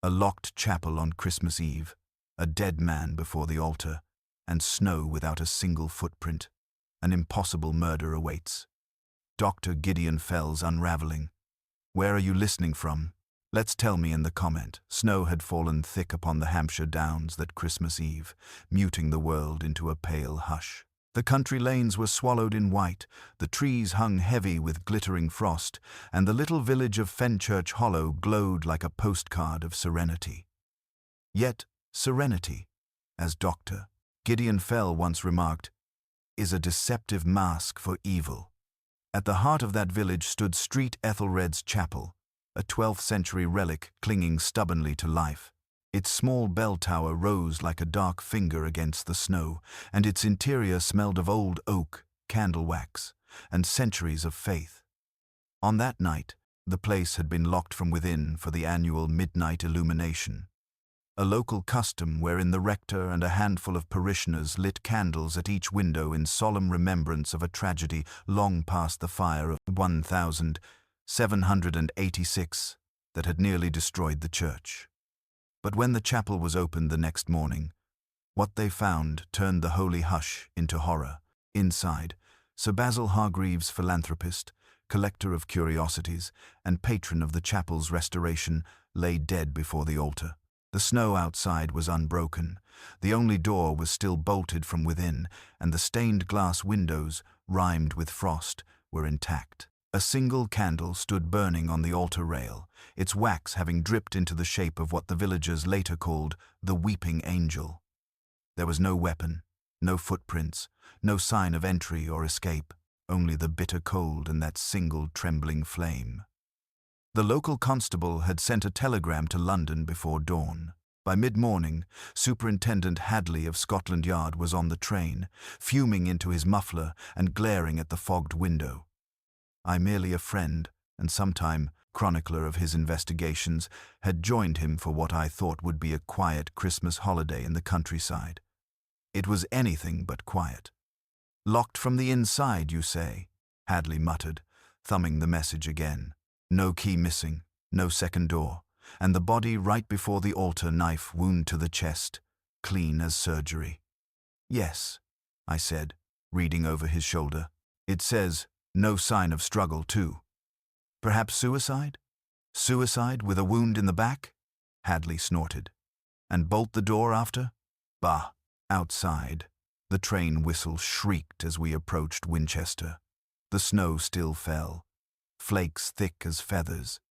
A locked chapel on Christmas Eve, a dead man before the altar, and snow without a single footprint. An impossible murder awaits. Dr. Gideon Fell's unraveling. Where are you listening from? Let's tell me in the comment. Snow had fallen thick upon the Hampshire Downs that Christmas Eve, muting the world into a pale hush. The country lanes were swallowed in white, the trees hung heavy with glittering frost, and the little village of Fenchurch Hollow glowed like a postcard of serenity. Yet, serenity, as Dr. Gideon Fell once remarked, is a deceptive mask for evil. At the heart of that village stood Street Ethelred's Chapel, a 12th century relic clinging stubbornly to life. Its small bell tower rose like a dark finger against the snow, and its interior smelled of old oak, candle wax, and centuries of faith. On that night, the place had been locked from within for the annual midnight illumination, a local custom wherein the rector and a handful of parishioners lit candles at each window in solemn remembrance of a tragedy long past the fire of 1786 that had nearly destroyed the church. But when the chapel was opened the next morning, what they found turned the holy hush into horror. Inside, Sir Basil Hargreaves, philanthropist, collector of curiosities, and patron of the chapel's restoration, lay dead before the altar. The snow outside was unbroken, the only door was still bolted from within, and the stained glass windows, rimed with frost, were intact. A single candle stood burning on the altar rail, its wax having dripped into the shape of what the villagers later called the Weeping Angel. There was no weapon, no footprints, no sign of entry or escape, only the bitter cold and that single trembling flame. The local constable had sent a telegram to London before dawn. By mid-morning, Superintendent Hadley of Scotland Yard was on the train, fuming into his muffler and glaring at the fogged window. I, merely a friend, and sometime chronicler of his investigations, had joined him for what I thought would be a quiet Christmas holiday in the countryside. It was anything but quiet. "Locked from the inside, you say?" Hadley muttered, thumbing the message again. No key missing, no second door, and the body right before the altar, knife wound to the chest, clean as surgery. "Yes," I said, reading over his shoulder. "It says, no sign of struggle, too. Perhaps suicide? Suicide with a wound in the back?" Hadley snorted. "And bolt the door after?" "Bah." Outside, the train whistle shrieked as we approached Winchester. The snow still fell, flakes thick as feathers.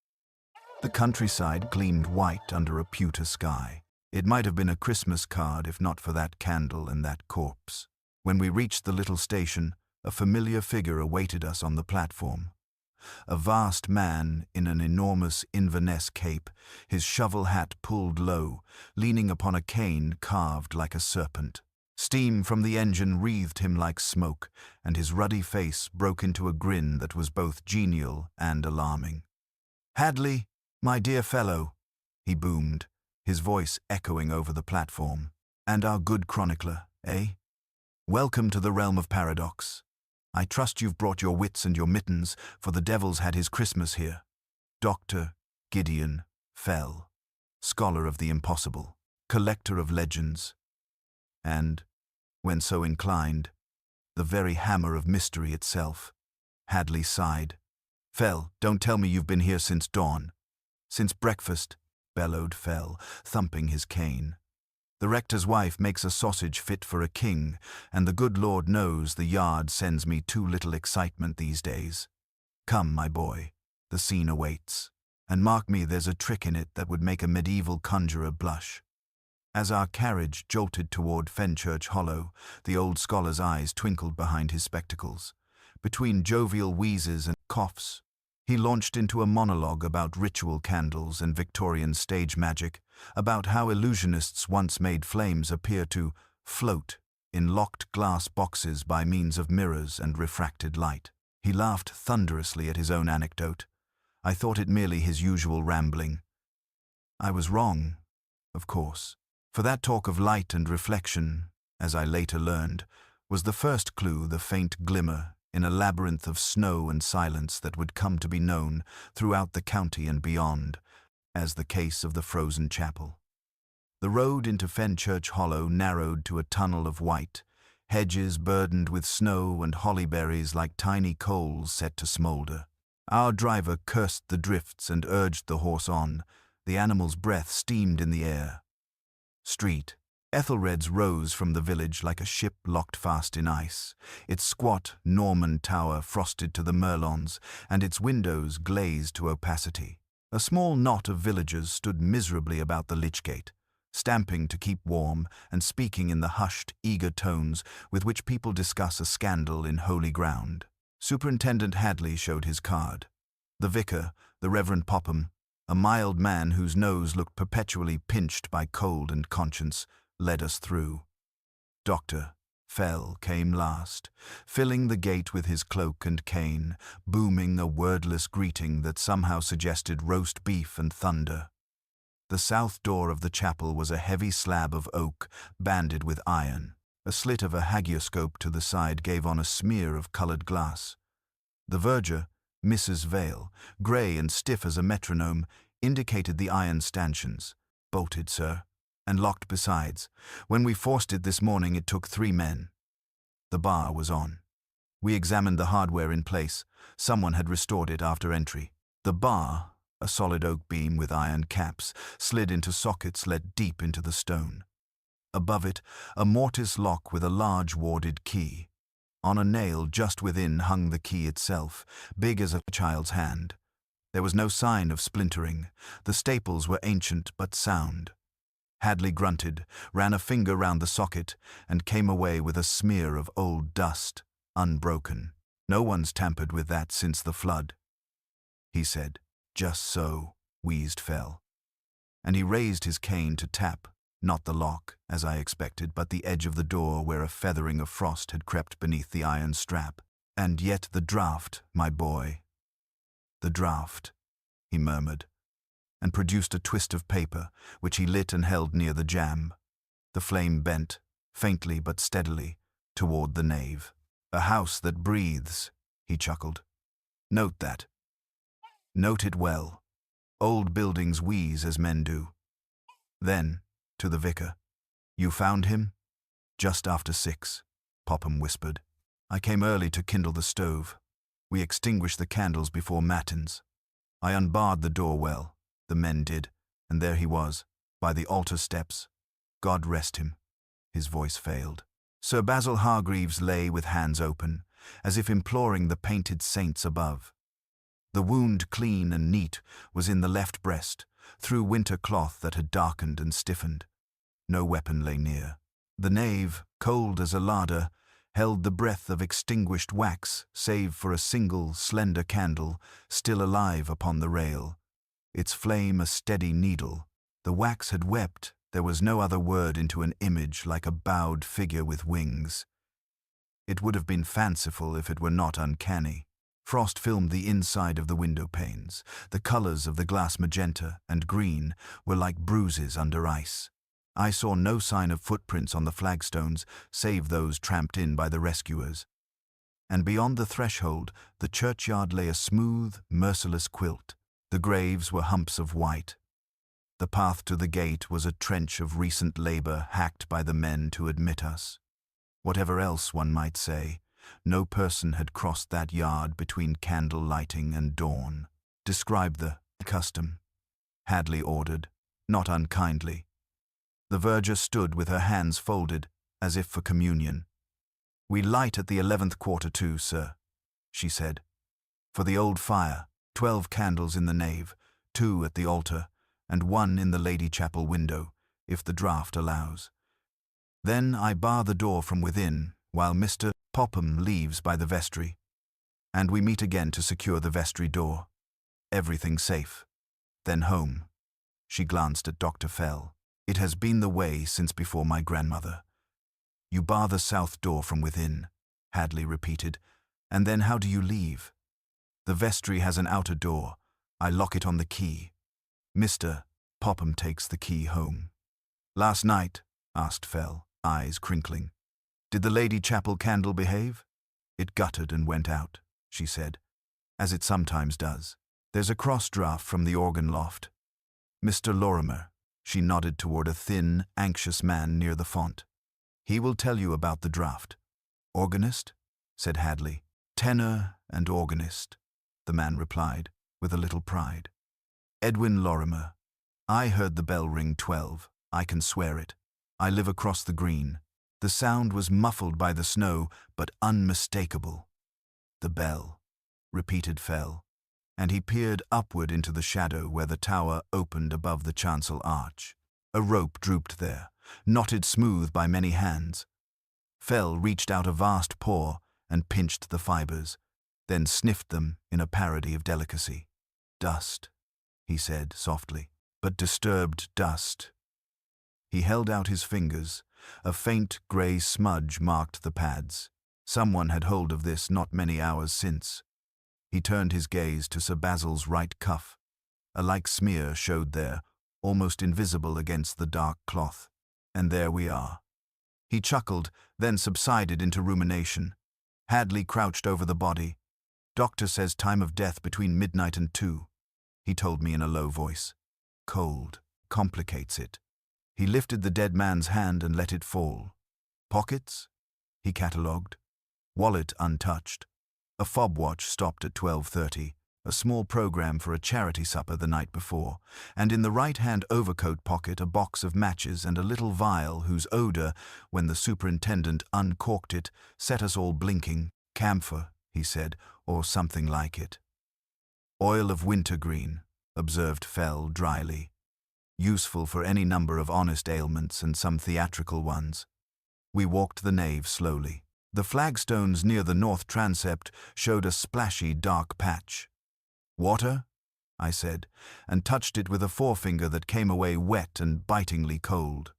The countryside gleamed white under a pewter sky. It might have been a Christmas card if not for that candle and that corpse. When we reached the little station, a familiar figure awaited us on the platform. A vast man in an enormous Inverness cape, his shovel hat pulled low, leaning upon a cane carved like a serpent. Steam from the engine wreathed him like smoke, and his ruddy face broke into a grin that was both genial and alarming. "Hadley, my dear fellow," he boomed, his voice echoing over the platform. "And our good chronicler, eh? Welcome to the realm of paradox. I trust you've brought your wits and your mittens, for the devil's had his Christmas here. Dr. Gideon Fell, scholar of the impossible, collector of legends, and, when so inclined, the very hammer of mystery itself." Hadley sighed. "Fell, don't tell me you've been here since dawn." "Since breakfast," bellowed Fell, thumping his cane. "The rector's wife makes a sausage fit for a king, and the good Lord knows the yard sends me too little excitement these days. Come, my boy, the scene awaits, and mark me, there's a trick in it that would make a medieval conjurer blush." As our carriage jolted toward Fenchurch Hollow, the old scholar's eyes twinkled behind his spectacles. Between jovial wheezes and coughs, he launched into a monologue about ritual candles and Victorian stage magic, about how illusionists once made flames appear to float in locked glass boxes by means of mirrors and refracted light. He laughed thunderously at his own anecdote. I thought it merely his usual rambling. I was wrong, of course, for that talk of light and reflection, as I later learned, was the first clue, the faint glimmer in a labyrinth of snow and silence that would come to be known throughout the county and beyond as the case of the frozen chapel. The road into Fenchurch Hollow narrowed to a tunnel of white, hedges burdened with snow and hollyberries like tiny coals set to smoulder. Our driver cursed the drifts and urged the horse on. The animal's breath steamed in the air. Street. Ethelred's rose from the village like a ship locked fast in ice, its squat Norman tower frosted to the merlons, and its windows glazed to opacity. A small knot of villagers stood miserably about the lychgate, stamping to keep warm and speaking in the hushed, eager tones with which people discuss a scandal in holy ground. Superintendent Hadley showed his card. The vicar, the Reverend Popham, a mild man whose nose looked perpetually pinched by cold and conscience, led us through. Dr. Fell came last, filling the gate with his cloak and cane, booming a wordless greeting that somehow suggested roast beef and thunder. The south door of the chapel was a heavy slab of oak, banded with iron. A slit of a hagioscope to the side gave on a smear of coloured glass. The verger, Mrs. Vale, grey and stiff as a metronome, indicated the iron stanchions. "Bolted, sir, and locked besides. When we forced it this morning, it took 3 men. The bar was on. We examined the hardware in place. Someone had restored it after entry. The bar, a solid oak beam with iron caps, slid into sockets let deep into the stone. Above it, a mortise lock with a large warded key. On a nail just within hung the key itself, big as a child's hand. There was no sign of splintering. The staples were ancient but sound. Hadley grunted, ran a finger round the socket, and came away with a smear of old dust, unbroken. "No one's tampered with that since the flood," he said. "Just so," wheezed Fell. And he raised his cane to tap, not the lock, as I expected, but the edge of the door where a feathering of frost had crept beneath the iron strap. "And yet the draught, my boy." "The draught," he murmured, and produced a twist of paper, which he lit and held near the jamb. The flame bent, faintly but steadily, toward the nave. "A house that breathes," he chuckled. "Note that. Note it well. Old buildings wheeze as men do." Then, to the vicar, "You found him?" "Just after 6, Popham whispered. "I came early to kindle the stove. We extinguished the candles before matins. I unbarred the door well. The men did, and there he was, by the altar steps. God rest him." His voice failed. Sir Basil Hargreaves lay with hands open, as if imploring the painted saints above. The wound, clean and neat, was in the left breast, through winter cloth that had darkened and stiffened. No weapon lay near. The nave, cold as a larder, held the breath of extinguished wax, save for a single, slender candle, still alive upon the rail. Its flame a steady needle. The wax had wept. There was no other word into an image like a bowed figure with wings. It would have been fanciful if it were not uncanny. Frost filmed the inside of the window panes. The colors of the glass magenta and green were like bruises under ice. I saw no sign of footprints on the flagstones, save those tramped in by the rescuers. And beyond the threshold, the churchyard lay a smooth, merciless quilt. The graves were humps of white. The path to the gate was a trench of recent labor hacked by the men to admit us. Whatever else one might say, no person had crossed that yard between candle lighting and dawn. "Describe the custom," Hadley ordered, not unkindly. The verger stood with her hands folded, as if for communion. "We light at the 11th quarter to, sir," she said. "For the old fire, 12 candles in the nave, 2 at the altar, and 1 in the Lady Chapel window, if the draught allows. Then I bar the door from within, while Mr. Popham leaves by the vestry. And we meet again to secure the vestry door. Everything safe. Then home." She glanced at Dr. Fell. "It has been the way since before my grandmother." "You bar the south door from within," Hadley repeated. "And then how do you leave?" "The vestry has an outer door. I lock it on the key. Mr. Popham takes the key home." "Last night?" asked Fell, eyes crinkling. "Did the Lady Chapel candle behave?" "It guttered and went out," she said, "as it sometimes does. There's a cross draught from the organ loft. Mr. Lorimer. She nodded toward a thin, anxious man near the font. He will tell you about the draft. Organist? Said Hadley. Tenor and organist, the man replied, with a little pride. Edwin Lorimer. I heard the bell ring 12. I can swear it. I live across the green. The sound was muffled by the snow, but unmistakable. The bell, repeated Fell, and he peered upward into the shadow where the tower opened above the chancel arch. A rope drooped there, knotted smooth by many hands. Fell reached out a vast paw and pinched the fibers, then sniffed them in a parody of delicacy. Dust, he said softly, but disturbed dust. He held out his fingers. A faint grey smudge marked the pads. Someone had hold of this not many hours since. He turned his gaze to Sir Basil's right cuff. A like smear showed there, almost invisible against the dark cloth. And there we are. He chuckled, then subsided into rumination. Hadley crouched over the body. Doctor says time of death between midnight and 2. He told me in a low voice. Cold complicates it. He lifted the dead man's hand and let it fall. Pockets? He catalogued. Wallet untouched. A fob watch stopped at 12:30, a small program for a charity supper the night before, and in the right-hand overcoat pocket a box of matches and a little vial whose odor, when the superintendent uncorked it, set us all blinking. Camphor, he said, or something like it. Oil of wintergreen, observed Fell dryly. Useful for any number of honest ailments and some theatrical ones. We walked the nave slowly. The flagstones near the north transept showed a splashy dark patch. Water? I said, and touched it with a forefinger that came away wet and bitingly cold.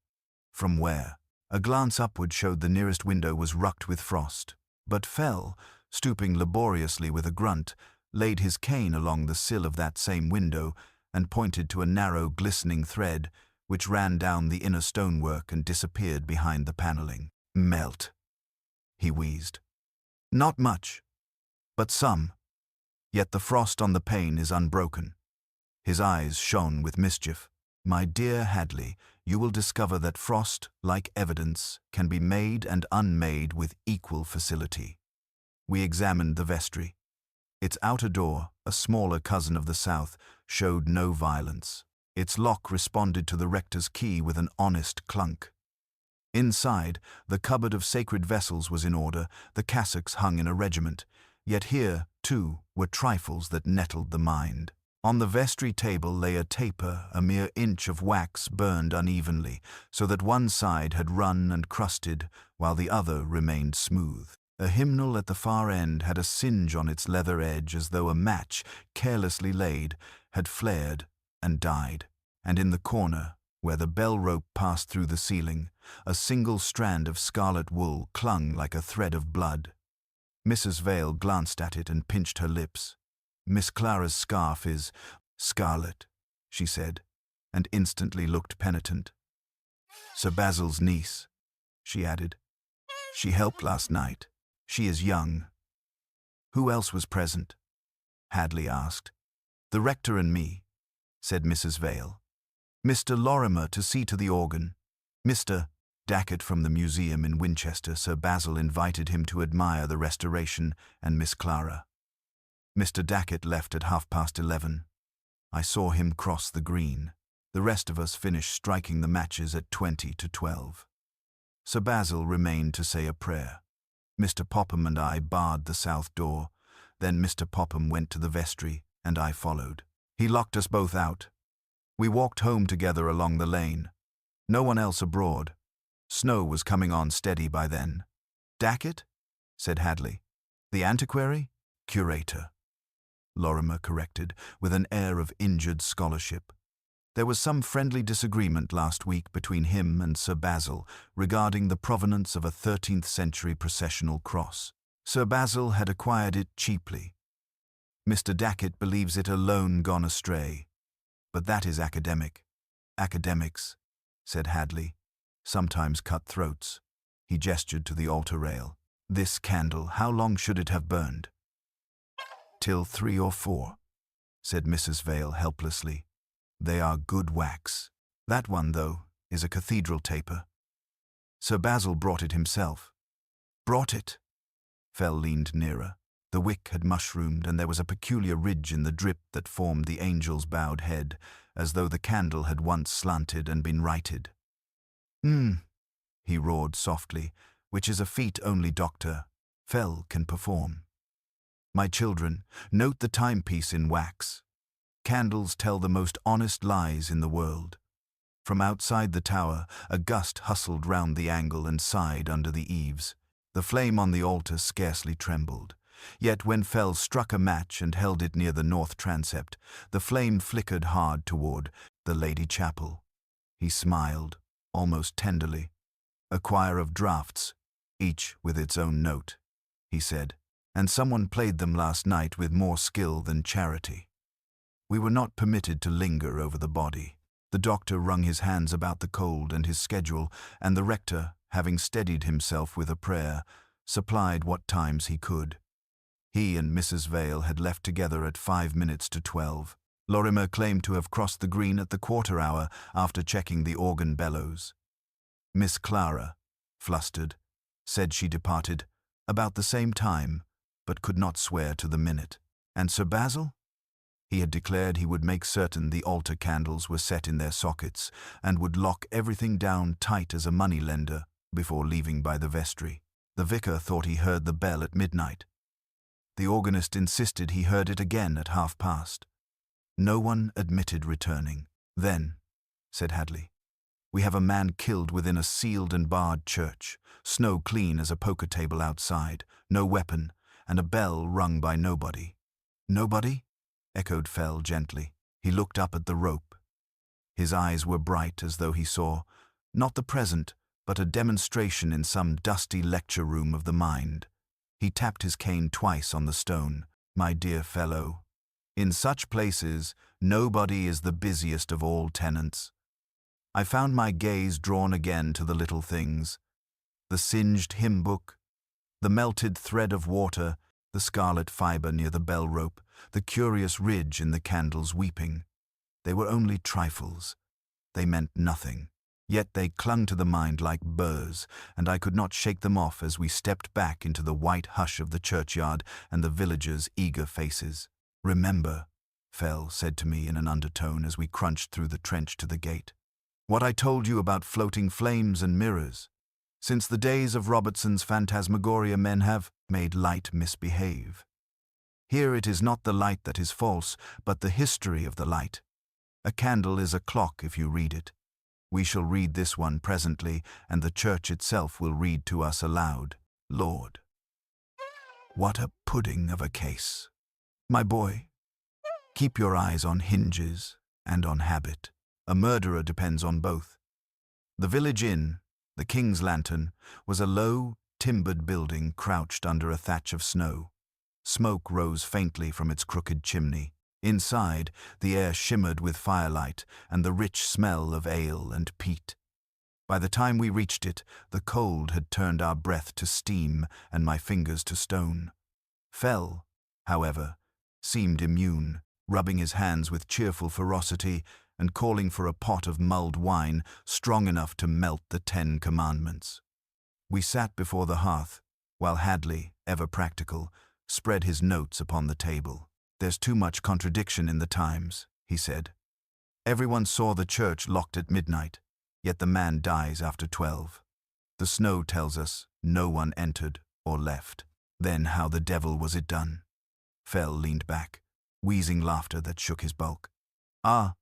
From where? A glance upward showed the nearest window was rucked with frost. But Fell, stooping laboriously with a grunt, laid his cane along the sill of that same window and pointed to a narrow, glistening thread which ran down the inner stonework and disappeared behind the paneling. Melt, he wheezed. Not much, but some. Yet the frost on the pane is unbroken. His eyes shone with mischief. My dear Hadley, you will discover that frost, like evidence, can be made and unmade with equal facility. We examined the vestry. Its outer door, a smaller cousin of the south, showed no violence. Its lock responded to the rector's key with an honest clunk. Inside, the cupboard of sacred vessels was in order, the cassocks hung in a regiment, yet here, too, were trifles that nettled the mind. On the vestry table lay a taper, a mere inch of wax burned unevenly, so that one side had run and crusted, while the other remained smooth. A hymnal at the far end had a singe on its leather edge as though a match, carelessly laid, had flared and died. And in the corner, where the bell rope passed through the ceiling, a single strand of scarlet wool clung like a thread of blood. Mrs. Vale glanced at it and pinched her lips. Miss Clara's scarf is scarlet, she said, and instantly looked penitent. Sir Basil's niece, she added. She helped last night. She is young. Who else was present? Hadley asked. The rector and me, said Mrs. Vale. Mr. Lorimer to see to the organ. Mr. Dackett from the museum in Winchester. Sir Basil invited him to admire the restoration, and Miss Clara. Mr. Dackett left at 11:30. I saw him cross the green. The rest of us finished striking the matches at 20 to 12. Sir Basil remained to say a prayer. Mr. Popham and I barred the south door. Then Mr. Popham went to the vestry, and I followed. He locked us both out. We walked home together along the lane. No one else abroad. Snow was coming on steady by then. Dackett? Said Hadley. The antiquary? Curator. Lorimer corrected, with an air of injured scholarship. There was some friendly disagreement last week between him and Sir Basil regarding the provenance of a 13th-century processional cross. Sir Basil had acquired it cheaply. Mr. Dackett believes it alone gone astray. But that is academic. Academics, said Hadley, sometimes cut throats. He gestured to the altar rail. This candle, how long should it have burned? Till 3 or 4, said Mrs. Vale helplessly. They are good wax. That one, though, is a cathedral taper. Sir Basil brought it himself. Brought it? Fell leaned nearer. The wick had mushroomed, and there was a peculiar ridge in the drip that formed the angel's bowed head, as though the candle had once slanted and been righted. He roared softly, which is a feat only Dr. Fell can perform. My children, note the timepiece in wax. Candles tell the most honest lies in the world. From outside the tower, a gust hustled round the angle and sighed under the eaves. The flame on the altar scarcely trembled. Yet when Fell struck a match and held it near the north transept, the flame flickered hard toward the Lady Chapel. He smiled, almost tenderly. A choir of draughts, each with its own note, he said, and someone played them last night with more skill than charity. We were not permitted to linger over the body. The doctor wrung his hands about the cold and his schedule, and the rector, having steadied himself with a prayer, supplied what times he could. He and Mrs. Vale had left together at 5 minutes to 12. Lorimer claimed to have crossed the green at the quarter hour after checking the organ bellows. Miss Clara, flustered, said she departed about the same time, but could not swear to the minute. And Sir Basil? He had declared he would make certain the altar candles were set in their sockets and would lock everything down tight as a money-lender before leaving by the vestry. The vicar thought he heard the bell at midnight. The organist insisted he heard it again at past. No one admitted returning. Then, said Hadley, we have a man killed within a sealed and barred church, snow clean as a poker table outside, no weapon, and a bell rung by nobody. Nobody? Echoed Fell gently. He looked up at the rope. His eyes were bright as though he saw, not the present, but a demonstration in some dusty lecture room of the mind. He tapped his cane twice on the stone. My dear fellow, in such places, nobody is the busiest of all tenants. I found my gaze drawn again to the little things. The singed hymn book, the melted thread of water, the scarlet fibre near the bell rope, the curious ridge in the candle's weeping. They were only trifles. They meant nothing. Yet they clung to the mind like burrs, and I could not shake them off as we stepped back into the white hush of the churchyard and the villagers' eager faces. Remember, Fell said to me in an undertone as we crunched through the trench to the gate, what I told you about floating flames and mirrors. Since the days of Robertson's phantasmagoria, men have made light misbehave. Here it is not the light that is false, but the history of the light. A candle is a clock if you read it. We shall read this one presently, and the church itself will read to us aloud. Lord, what a pudding of a case. My boy, keep your eyes on hinges and on habit. A murderer depends on both. The village inn, the King's Lantern, was a low, timbered building crouched under a thatch of snow. Smoke rose faintly from its crooked chimney. Inside, the air shimmered with firelight and the rich smell of ale and peat. By the time we reached it, the cold had turned our breath to steam and my fingers to stone. Fell, however, seemed immune, rubbing his hands with cheerful ferocity and calling for a pot of mulled wine strong enough to melt the 10 Commandments. We sat before the hearth, while Hadley, ever practical, spread his notes upon the table. There's too much contradiction in the Times, he said. Everyone saw the church locked at midnight, yet the man dies after 12. The snow tells us no one entered or left. Then how the devil was it done? Fell leaned back, wheezing laughter that shook his bulk. Ah,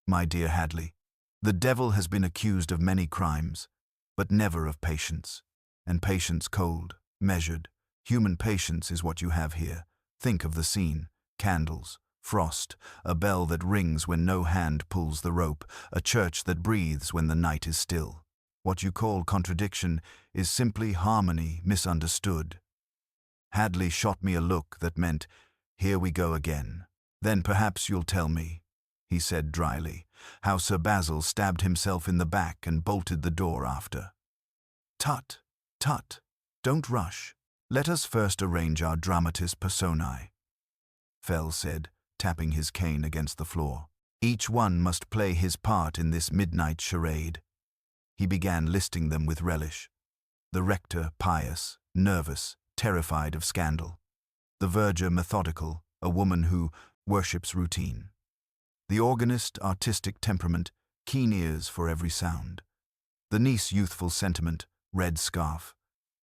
my dear Hadley, the devil has been accused of many crimes, but never of patience. And patience cold, measured. Human patience is what you have here. Think of the scene. Candles, frost, a bell that rings when no hand pulls the rope, a church that breathes when the night is still. What you call contradiction is simply harmony misunderstood. Hadley shot me a look that meant, here we go again. Then perhaps you'll tell me, he said dryly, how Sir Basil stabbed himself in the back and bolted the door after. Tut, tut, don't rush. Let us first arrange our dramatis personae, Fell said, tapping his cane against the floor. Each one must play his part in this midnight charade. He began listing them with relish. The rector pious, nervous, terrified of scandal. The verger methodical, a woman who worships routine. The organist artistic temperament, keen ears for every sound. The niece youthful sentiment, red scarf.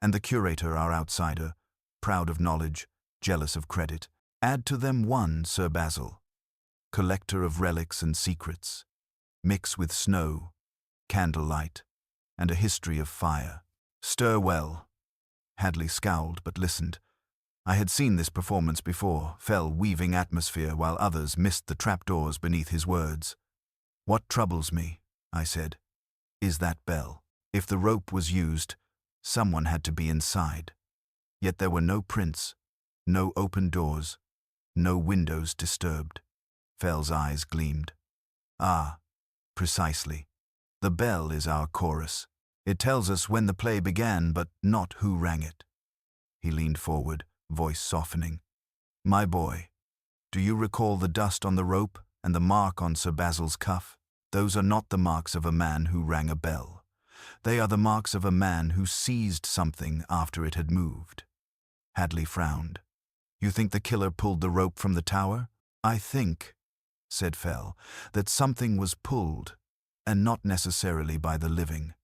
And the curator our outsider, proud of knowledge, jealous of credit. Add to them one Sir Basil, collector of relics and secrets. Mix with snow, candlelight, and a history of fire. Stir well. Hadley scowled but listened. I had seen this performance before, Fell weaving atmosphere while others missed the trapdoors beneath his words. What troubles me, I said, is that bell. If the rope was used, someone had to be inside. Yet there were no prints, no open doors, no windows disturbed. Fell's eyes gleamed. Ah, precisely. The bell is our chorus. It tells us when the play began, but not who rang it. He leaned forward, voice softening. My boy, do you recall the dust on the rope and the mark on Sir Basil's cuff? Those are not the marks of a man who rang a bell. They are the marks of a man who seized something after it had moved. Hadley frowned. You think the killer pulled the rope from the tower? I think, said Fell, that something was pulled, and not necessarily by the living.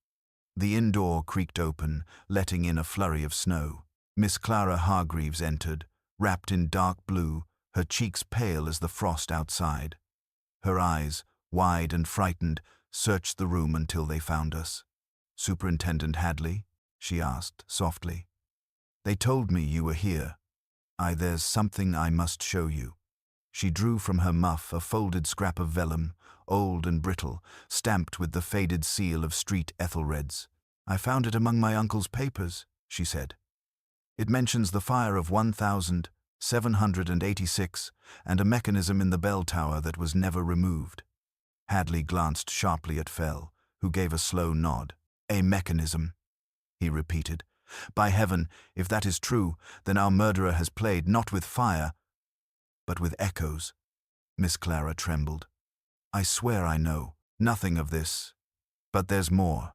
The inn door creaked open, letting in a flurry of snow. Miss Clara Hargreaves entered, wrapped in dark blue, her cheeks pale as the frost outside. Her eyes, wide and frightened, searched the room until they found us. Superintendent Hadley? She asked, softly. They told me you were here. There's something I must show you. She drew from her muff a folded scrap of vellum, old and brittle, stamped with the faded seal of Street Ethelreds. I found it among my uncle's papers, she said. It mentions the fire of 1786 and a mechanism in the bell tower that was never removed. Hadley glanced sharply at Fell, who gave a slow nod. A mechanism, he repeated. By heaven, if that is true, then our murderer has played not with fire, but with echoes. Miss Clara trembled. I swear I know nothing of this, but there's more.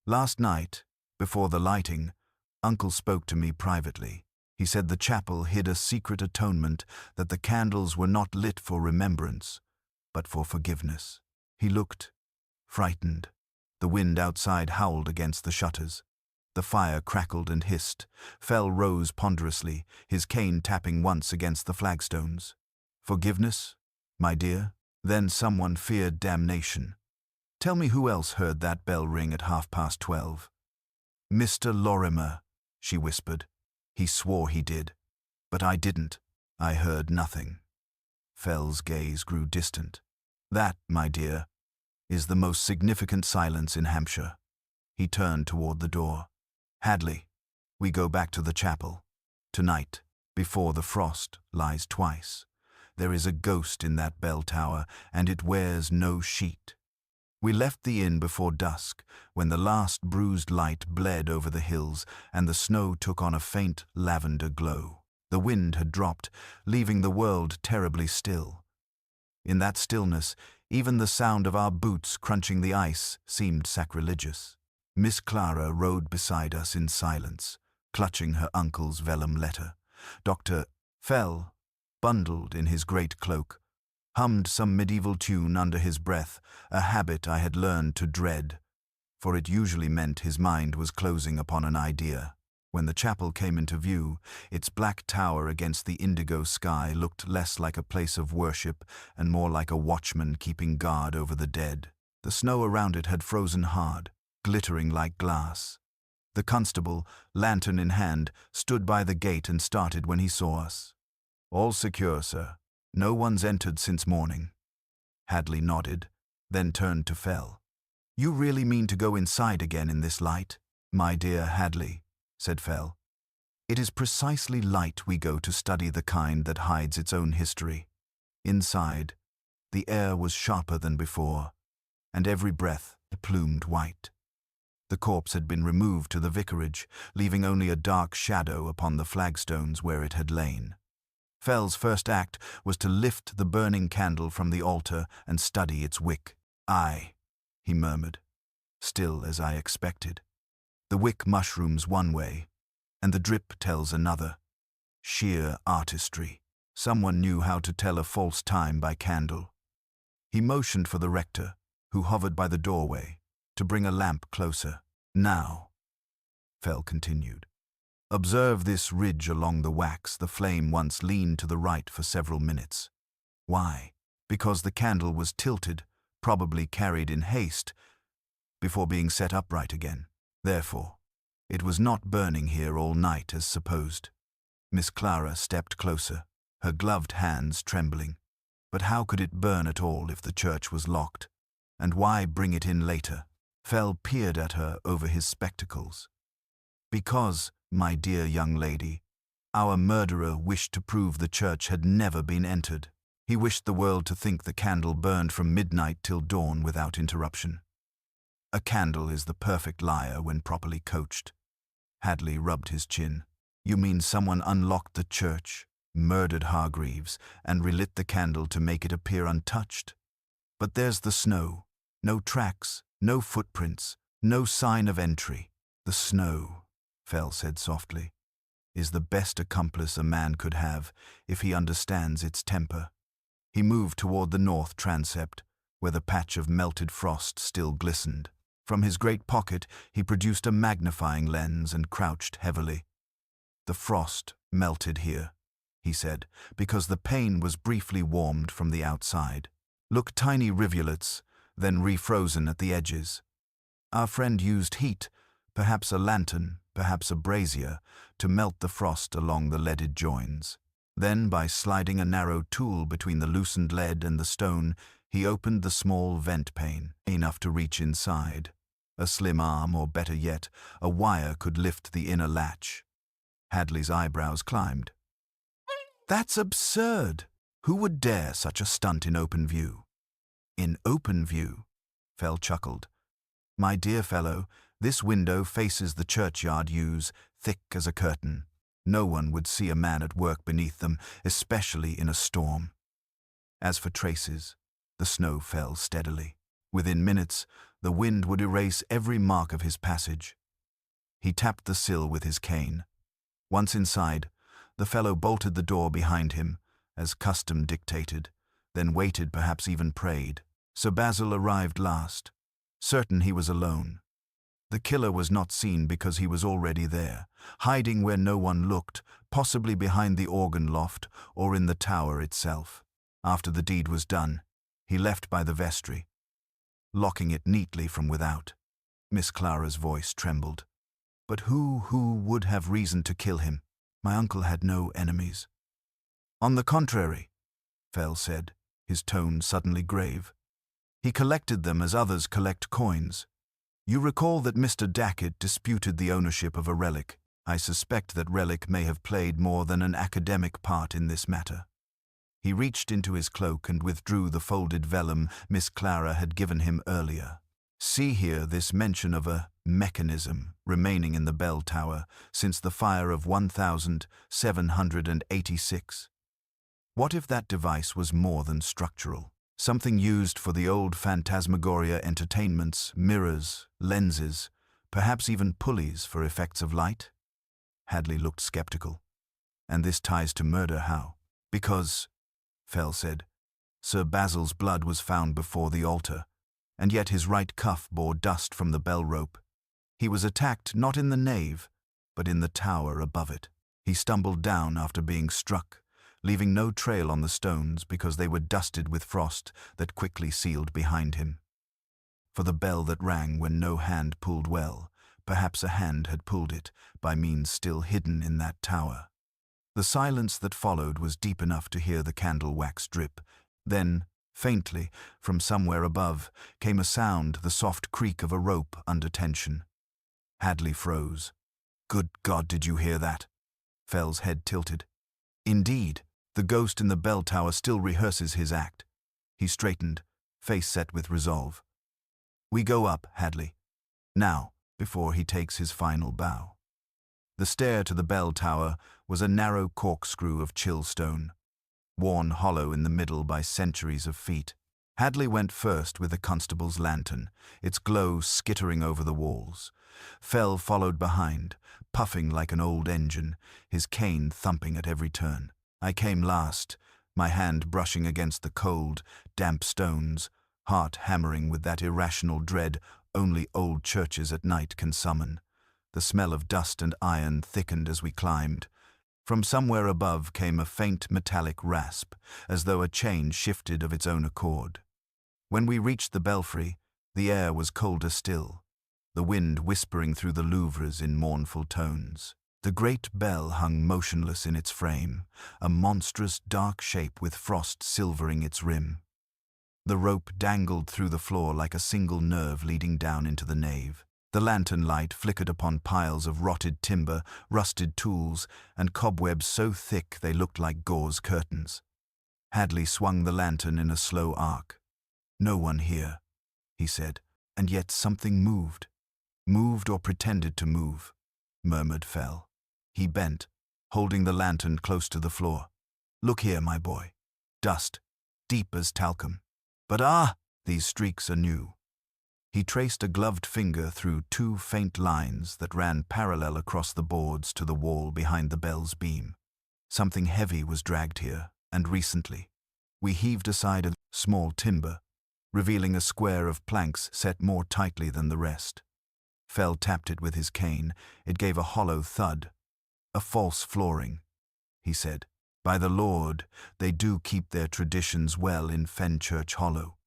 Last night, before the lighting, Uncle spoke to me privately. He said the chapel hid a secret atonement, that the candles were not lit for remembrance, but for forgiveness. He looked frightened. The wind outside howled against the shutters. The fire crackled and hissed. Fell rose ponderously, his cane tapping once against the flagstones. Forgiveness, my dear? Then someone feared damnation. Tell me who else heard that bell ring at 12:30. Mr. Lorimer, she whispered. He swore he did. But I didn't. I heard nothing. Fell's gaze grew distant. That, my dear, is the most significant silence in Hampshire. He turned toward the door. Hadley, we go back to the chapel. Tonight, before the frost lies twice. There is a ghost in that bell tower, and it wears no sheet. We left the inn before dusk, when the last bruised light bled over the hills and the snow took on a faint lavender glow. The wind had dropped, leaving the world terribly still. In that stillness, even the sound of our boots crunching the ice seemed sacrilegious. Miss Clara rode beside us in silence, clutching her uncle's vellum letter. Dr. Fell, bundled in his great cloak, hummed some medieval tune under his breath, a habit I had learned to dread, for it usually meant his mind was closing upon an idea. When the chapel came into view, its black tower against the indigo sky looked less like a place of worship and more like a watchman keeping guard over the dead. The snow around it had frozen hard, glittering like glass. The constable, lantern in hand, stood by the gate and started when he saw us. All secure, sir. No one's entered since morning. Hadley nodded, then turned to Fell. You really mean to go inside again in this light? My dear Hadley, said Fell. It is precisely light we go to study, the kind that hides its own history. Inside, the air was sharper than before, and every breath plumed white. The corpse had been removed to the vicarage, leaving only a dark shadow upon the flagstones where it had lain. Fell's first act was to lift the burning candle from the altar and study its wick. "Aye," he murmured, "still as I expected. The wick mushrooms one way, and the drip tells another. Sheer artistry. Someone knew how to tell a false time by candle." He motioned for the rector, who hovered by the doorway, to bring a lamp closer. "Now," Fell continued, "observe this ridge along the wax. The flame once leaned to the right for several minutes. Why? Because the candle was tilted, probably carried in haste, before being set upright again. Therefore, it was not burning here all night as supposed." Miss Clara stepped closer, her gloved hands trembling. But how could it burn at all if the church was locked? And why bring it in later? Fell peered at her over his spectacles. "Because, my dear young lady, our murderer wished to prove the church had never been entered. He wished the world to think the candle burned from midnight till dawn without interruption. A candle is the perfect liar when properly coached." Hadley rubbed his chin. "You mean someone unlocked the church, murdered Hargreaves, and relit the candle to make it appear untouched? But there's the snow. No tracks, no footprints, no sign of entry. The snow," Fell said softly, "is the best accomplice a man could have if he understands its temper." He moved toward the north transept, where the patch of melted frost still glistened. From his great pocket he produced a magnifying lens and crouched heavily. "The frost melted here," he said, "because the pane was briefly warmed from the outside. Look, tiny rivulets, then refrozen at the edges. Our friend used heat, perhaps a lantern, perhaps a brazier, to melt the frost along the leaded joins. Then, by sliding a narrow tool between the loosened lead and the stone, he opened the small vent pane, enough to reach inside. A slim arm, or better yet, a wire could lift the inner latch." Hadley's eyebrows climbed. "That's absurd! Who would dare such a stunt in open view?" "In open view?" Fell chuckled. "My dear fellow, this window faces the churchyard yews, thick as a curtain. No one would see a man at work beneath them, especially in a storm. As for traces, the snow fell steadily. Within minutes, the wind would erase every mark of his passage." He tapped the sill with his cane. Once inside, the fellow bolted the door behind him, as custom dictated, then waited, perhaps even prayed. Sir Basil arrived last, certain he was alone. The killer was not seen because he was already there, hiding where no one looked, possibly behind the organ loft or in the tower itself. After the deed was done, he left by the vestry, locking it neatly from without. Miss Clara's voice trembled. "But who would have reason to kill him? My uncle had no enemies." "On the contrary," Fell said, his tone suddenly grave. "He collected them as others collect coins. You recall that Mr. Dackett disputed the ownership of a relic. I suspect that relic may have played more than an academic part in this matter." He reached into his cloak and withdrew the folded vellum Miss Clara had given him earlier. "See here this mention of a mechanism remaining in the bell tower since the fire of 1786. What if that device was more than structural? Something used for the old phantasmagoria entertainments, mirrors, lenses, perhaps even pulleys for effects of light?" Hadley looked skeptical. "And this ties to murder how?" "Because," Fell said, "Sir Basil's blood was found before the altar, and yet his right cuff bore dust from the bell rope. He was attacked not in the nave, but in the tower above it. He stumbled down after being struck, leaving no trail on the stones because they were dusted with frost that quickly sealed behind him. For the bell that rang when no hand pulled well, perhaps a hand had pulled it, by means still hidden in that tower. The silence that followed was deep enough to hear the candle wax drip. Then, faintly, from somewhere above, came a sound, the soft creak of a rope under tension. Hadley froze. "Good God, did you hear that?" Fell's head tilted. "Indeed, the ghost in the bell tower still rehearses his act." He straightened, face set with resolve. "We go up, Hadley. Now, before he takes his final bow." The stair to the bell tower was a narrow corkscrew of chill stone, worn hollow in the middle by centuries of feet. Hadley went first with the constable's lantern, its glow skittering over the walls. Fell followed behind, puffing like an old engine, his cane thumping at every turn. I came last, my hand brushing against the cold, damp stones, heart hammering with that irrational dread only old churches at night can summon. The smell of dust and iron thickened as we climbed. From somewhere above came a faint metallic rasp, as though a chain shifted of its own accord. When we reached the belfry, the air was colder still, the wind whispering through the louvres in mournful tones. The great bell hung motionless in its frame, a monstrous dark shape with frost silvering its rim. The rope dangled through the floor like a single nerve leading down into the nave. The lantern light flickered upon piles of rotted timber, rusted tools, and cobwebs so thick they looked like gauze curtains. Hadley swung the lantern in a slow arc. "No one here," he said, "and yet something moved. Moved or pretended to move," murmured Fell. He bent, holding the lantern close to the floor. "Look here, my boy. Dust, deep as talcum. But these streaks are new." He traced a gloved finger through two faint lines that ran parallel across the boards to the wall behind the bell's beam. Something heavy was dragged here, and recently. We heaved aside a small timber, revealing a square of planks set more tightly than the rest. Fell tapped it with his cane. It gave a hollow thud. "A false flooring," he said. "By the Lord, they do keep their traditions well in Fenchurch Hollow.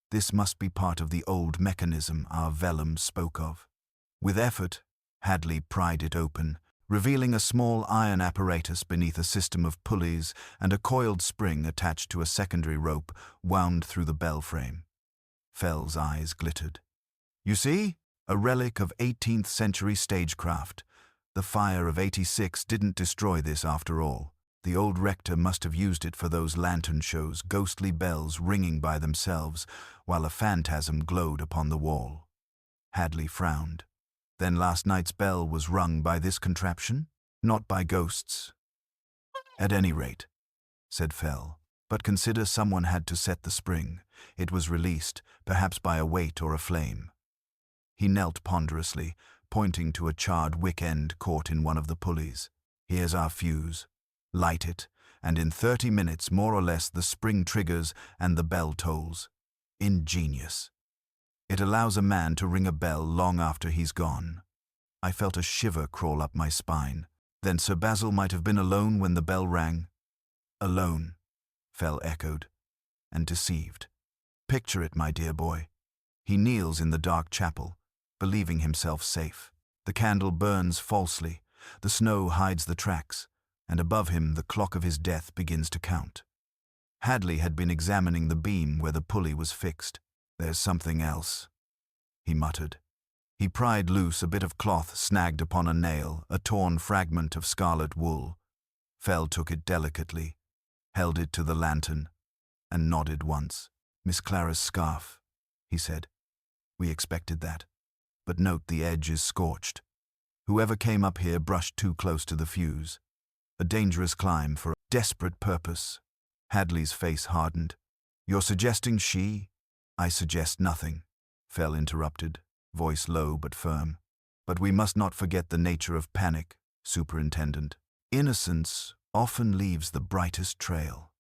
This must be part of the old mechanism our vellum spoke of." With effort, Hadley pried it open, revealing a small iron apparatus beneath a system of pulleys and a coiled spring attached to a secondary rope wound through the bell frame. Fell's eyes glittered. "You see? A relic of 18th century stagecraft. The fire of '86 didn't destroy this after all. The old rector must have used it for those lantern shows, ghostly bells ringing by themselves, while a phantasm glowed upon the wall." Hadley frowned. "Then last night's bell was rung by this contraption? Not by ghosts?" "At any rate," said Fell. "But consider someone had to set the spring. It was released, perhaps by a weight or a flame." He knelt ponderously, pointing to a charred wick end caught in one of the pulleys. "Here's our fuse. Light it, and in 30 minutes, more or less, the spring triggers and the bell tolls. Ingenious. It allows a man to ring a bell long after he's gone." I felt a shiver crawl up my spine. Then Sir Basil might have been alone when the bell rang. "Alone," Fell echoed, "and deceived. Picture it, my dear boy. He kneels in the dark chapel, believing himself safe. The candle burns falsely, the snow hides the tracks, and above him the clock of his death begins to count." Hadley had been examining the beam where the pulley was fixed. "There's something else," he muttered. He pried loose a bit of cloth snagged upon a nail, a torn fragment of scarlet wool. Fell took it delicately, held it to the lantern, and nodded once. "Miss Clara's scarf," he said. "We expected that. But note the edge is scorched. Whoever came up here brushed too close to the fuse. A dangerous climb for a desperate purpose." Hadley's face hardened. "You're suggesting she—" "I suggest nothing," Fell interrupted, voice low but firm. "But we must not forget the nature of panic, Superintendent. Innocence often leaves the brightest trail."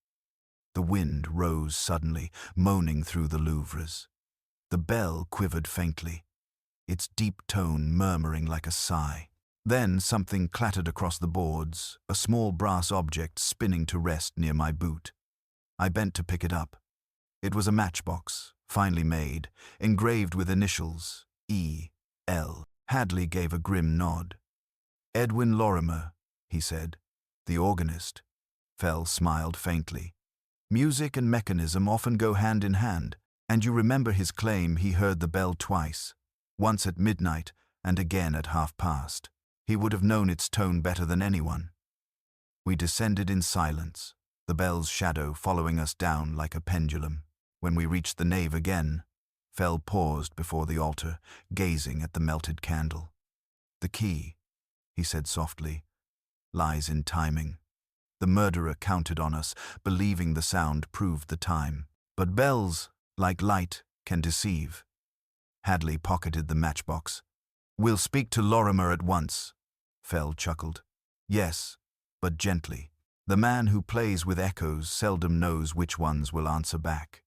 The wind rose suddenly, moaning through the louvres. The bell quivered faintly, its deep tone murmuring like a sigh. Then something clattered across the boards, a small brass object spinning to rest near my boot. I bent to pick it up. It was a matchbox, finely made, engraved with initials, E.L. Hadley gave a grim nod. "Edwin Lorimer," he said. "The organist." Fell smiled faintly. "Music and mechanism often go hand in hand, and you remember his claim he heard the bell twice, once at midnight and again at 1:30. He would have known its tone better than anyone." We descended in silence, the bell's shadow following us down like a pendulum. When we reached the nave again, Fell paused before the altar, gazing at the melted candle. "The key," he said softly. Lies in timing. The murderer counted on us, believing the sound proved the time. But bells, like light, can deceive. Hadley pocketed the matchbox. We'll speak to Lorimer at once. Fell chuckled. Yes, but gently. The man who plays with echoes seldom knows which ones will answer back.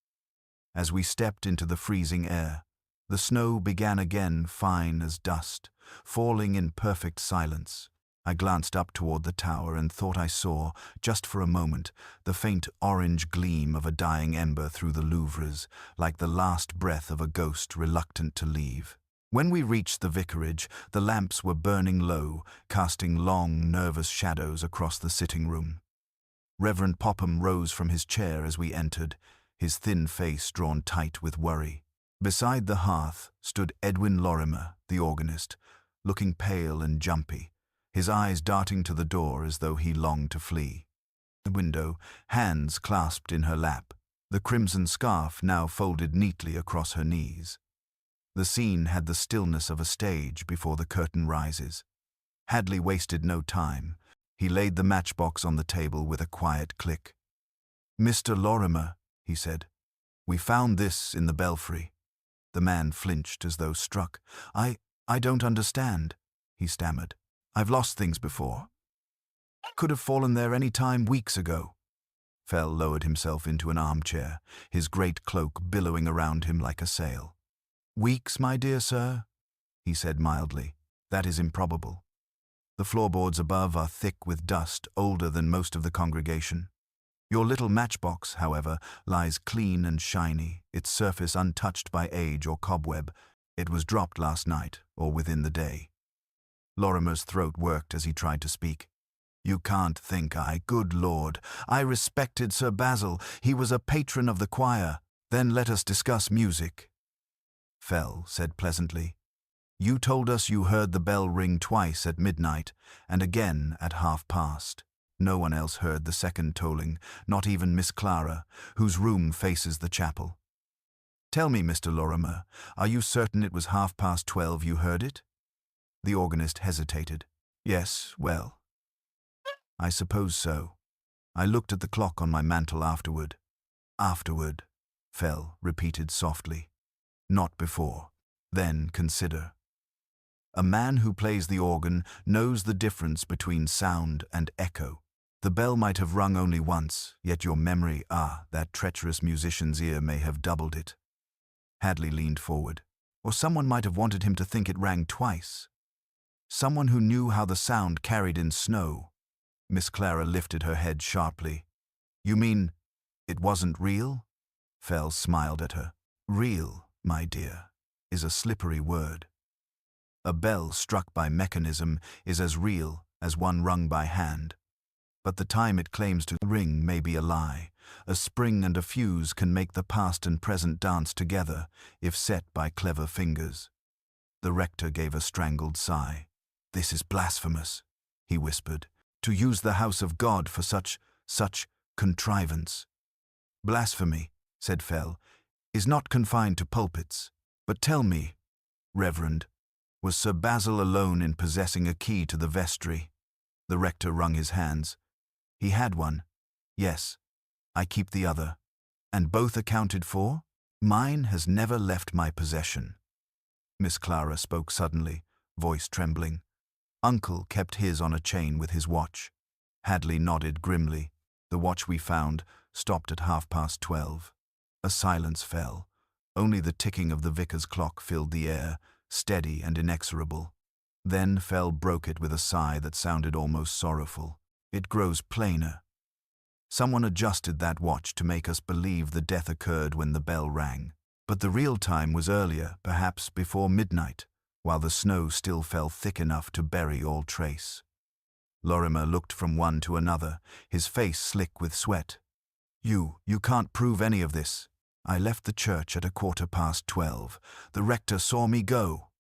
As we stepped into the freezing air, the snow began again, fine as dust, falling in perfect silence. I glanced up toward the tower and thought I saw, just for a moment, the faint orange gleam of a dying ember through the louvres, like the last breath of a ghost reluctant to leave. When we reached the vicarage, the lamps were burning low, casting long, nervous shadows across the sitting room. Reverend Popham rose from his chair as we entered, his thin face drawn tight with worry. Beside the hearth stood Edwin Lorimer, the organist, looking pale and jumpy, his eyes darting to the door as though he longed to flee. The window, hands clasped in her lap, the crimson scarf now folded neatly across her knees. The scene had the stillness of a stage before the curtain rises. Hadley wasted no time. He laid the matchbox on the table with a quiet click. "Mr. Lorimer," he said, "we found this in the belfry." The man flinched as though struck. I don't understand," he stammered. "I've lost things before. Could have fallen there any time weeks ago." Fell lowered himself into an armchair, his great cloak billowing around him like a sail. "Weeks, my dear sir?" he said mildly. "That is improbable. The floorboards above are thick with dust, older than most of the congregation. Your little matchbox, however, lies clean and shiny, its surface untouched by age or cobweb. It was dropped last night, or within the day." Lorimer's throat worked as he tried to speak. "You can't think good Lord. I respected Sir Basil. He was a patron of the choir. Then let us discuss music." Fell said pleasantly, "You told us you heard the bell ring twice at midnight, and again at past. No one else heard the second tolling, not even Miss Clara, whose room faces the chapel. Tell me, Mr. Lorimer, are you certain it was 12:30 you heard it?" The organist hesitated. "Yes, well, I suppose so. I looked at the clock on my mantel afterward." "Afterward," Fell repeated softly. "Not before. Then consider. A man who plays the organ knows the difference between sound and echo. The bell might have rung only once, yet your memory, that treacherous musician's ear may have doubled it." Hadley leaned forward. "Or someone might have wanted him to think it rang twice. Someone who knew how the sound carried in snow." Miss Clara lifted her head sharply. "You mean it wasn't real?" Fell smiled at her. "Real, my dear, is a slippery word. A bell struck by mechanism is as real as one rung by hand. But the time it claims to ring may be a lie. A spring and a fuse can make the past and present dance together, if set by clever fingers." The rector gave a strangled sigh. "This is blasphemous," he whispered, "to use the house of God for such contrivance." "Blasphemy," said Fell, "is not confined to pulpits. But tell me, Reverend, was Sir Basil alone in possessing a key to the vestry?" The rector wrung his hands. "He had one. Yes, I keep the other. And both accounted for? Mine has never left my possession." Miss Clara spoke suddenly, voice trembling. "Uncle kept his on a chain with his watch." Hadley nodded grimly. "The watch we found stopped at 12:30. A silence fell. Only the ticking of the vicar's clock filled the air, steady and inexorable. Then Fell broke it with a sigh that sounded almost sorrowful. "It grows plainer. Someone adjusted that watch to make us believe the death occurred when the bell rang. But the real time was earlier, perhaps before midnight, while the snow still fell thick enough to bury all trace." Lorimer looked from one to another, his face slick with sweat. You can't prove any of this. I left the church at 12:15. The rector saw me go."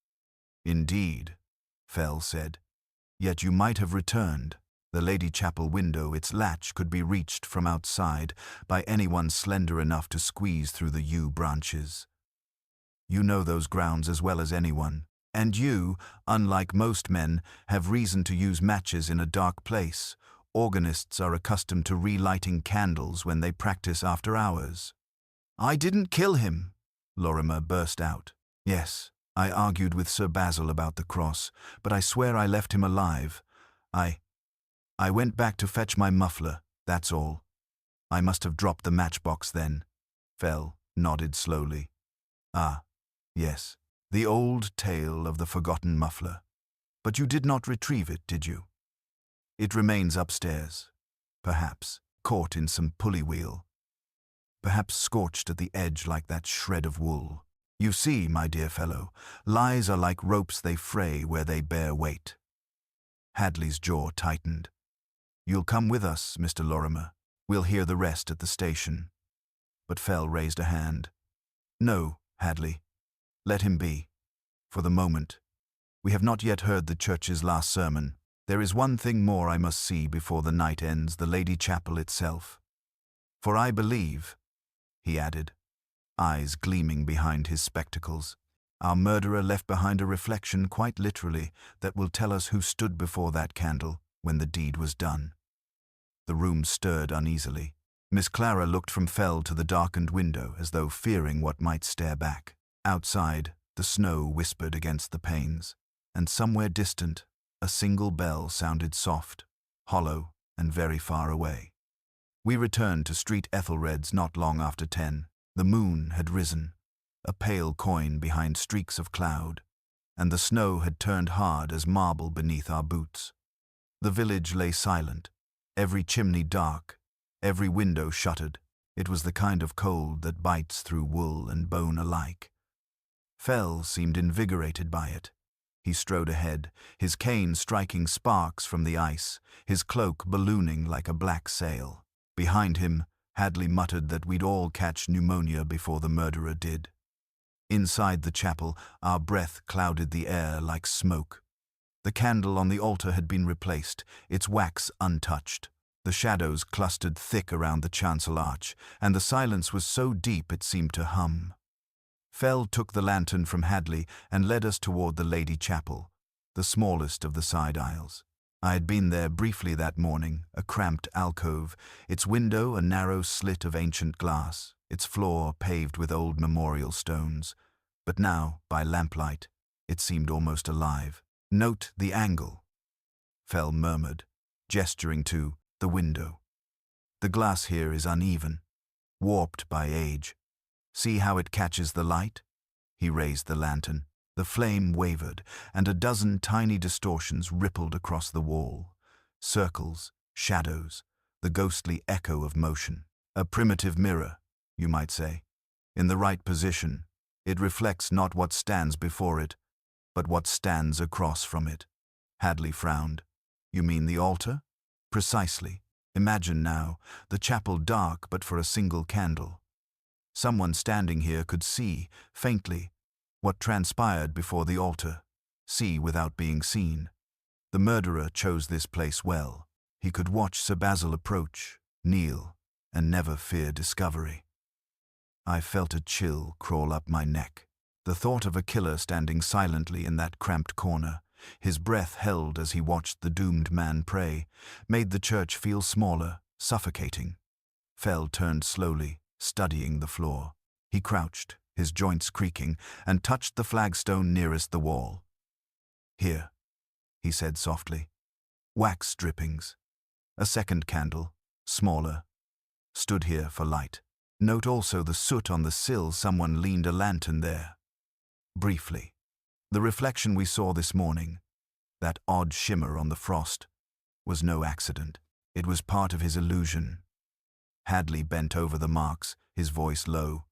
"Indeed," Fell said. "Yet you might have returned. The Lady Chapel window, its latch could be reached from outside by anyone slender enough to squeeze through the yew branches. You know those grounds as well as anyone. And you, unlike most men, have reason to use matches in a dark place. Organists are accustomed to relighting candles when they practice after hours." "I didn't kill him," Lorimer burst out. "Yes, I argued with Sir Basil about the cross, but I swear I left him alive. I went back to fetch my muffler, that's all. I must have dropped the matchbox then." Fell nodded slowly. "Ah, yes, the old tale of the forgotten muffler. But you did not retrieve it, did you? It remains upstairs, perhaps caught in some pulley wheel, perhaps scorched at the edge like that shred of wool. You see, my dear fellow, lies are like ropes, they fray where they bear weight." Hadley's jaw tightened. "You'll come with us, Mr. Lorimer. We'll hear the rest at the station." But Fell raised a hand. "No, Hadley. Let him be. For the moment. We have not yet heard the church's last sermon. There is one thing more I must see before the night ends, the Lady Chapel itself. For I believe," he added, eyes gleaming behind his spectacles, "our murderer left behind a reflection, quite literally, that will tell us who stood before that candle when the deed was done." The room stirred uneasily. Miss Clara looked from Fell to the darkened window as though fearing what might stare back. Outside, the snow whispered against the panes, and somewhere distant, a single bell sounded soft, hollow, and very far away. We returned to Street Ethelred's not long after 10. The moon had risen, a pale coin behind streaks of cloud, and the snow had turned hard as marble beneath our boots. The village lay silent, every chimney dark, every window shuttered. It was the kind of cold that bites through wool and bone alike. Fell seemed invigorated by it. He strode ahead, his cane striking sparks from the ice, his cloak ballooning like a black sail. Behind him, Hadley muttered that we'd all catch pneumonia before the murderer did. Inside the chapel, our breath clouded the air like smoke. The candle on the altar had been replaced, its wax untouched. The shadows clustered thick around the chancel arch, and the silence was so deep it seemed to hum. Fell took the lantern from Hadley and led us toward the Lady Chapel, the smallest of the side aisles. I had been there briefly that morning, a cramped alcove, its window a narrow slit of ancient glass, its floor paved with old memorial stones. But now, by lamplight, it seemed almost alive. "Note the angle," Fell murmured, gesturing to the window. "The glass here is uneven, warped by age. See how it catches the light?" He raised the lantern. The flame wavered, and a dozen tiny distortions rippled across the wall. Circles, shadows, the ghostly echo of motion. A primitive mirror, you might say. In the right position, it reflects not what stands before it, but what stands across from it. Hadley frowned. "You mean the altar?" "Precisely. Imagine now, the chapel dark but for a single candle. Someone standing here could see, faintly, what transpired before the altar, see without being seen. The murderer chose this place well. He could watch Sir Basil approach, kneel, and never fear discovery." I felt a chill crawl up my neck. The thought of a killer standing silently in that cramped corner, his breath held as he watched the doomed man pray, made the church feel smaller, suffocating. Fell turned slowly, studying the floor. He crouched, his joints creaking, and touched the flagstone nearest the wall. "Here," he said softly. "Wax drippings. A second candle, smaller, stood here for light. Note also the soot on the sill. Someone leaned a lantern there. Briefly. The reflection we saw this morning, that odd shimmer on the frost, was no accident. It was part of his illusion." Hadley bent over the marks, his voice low.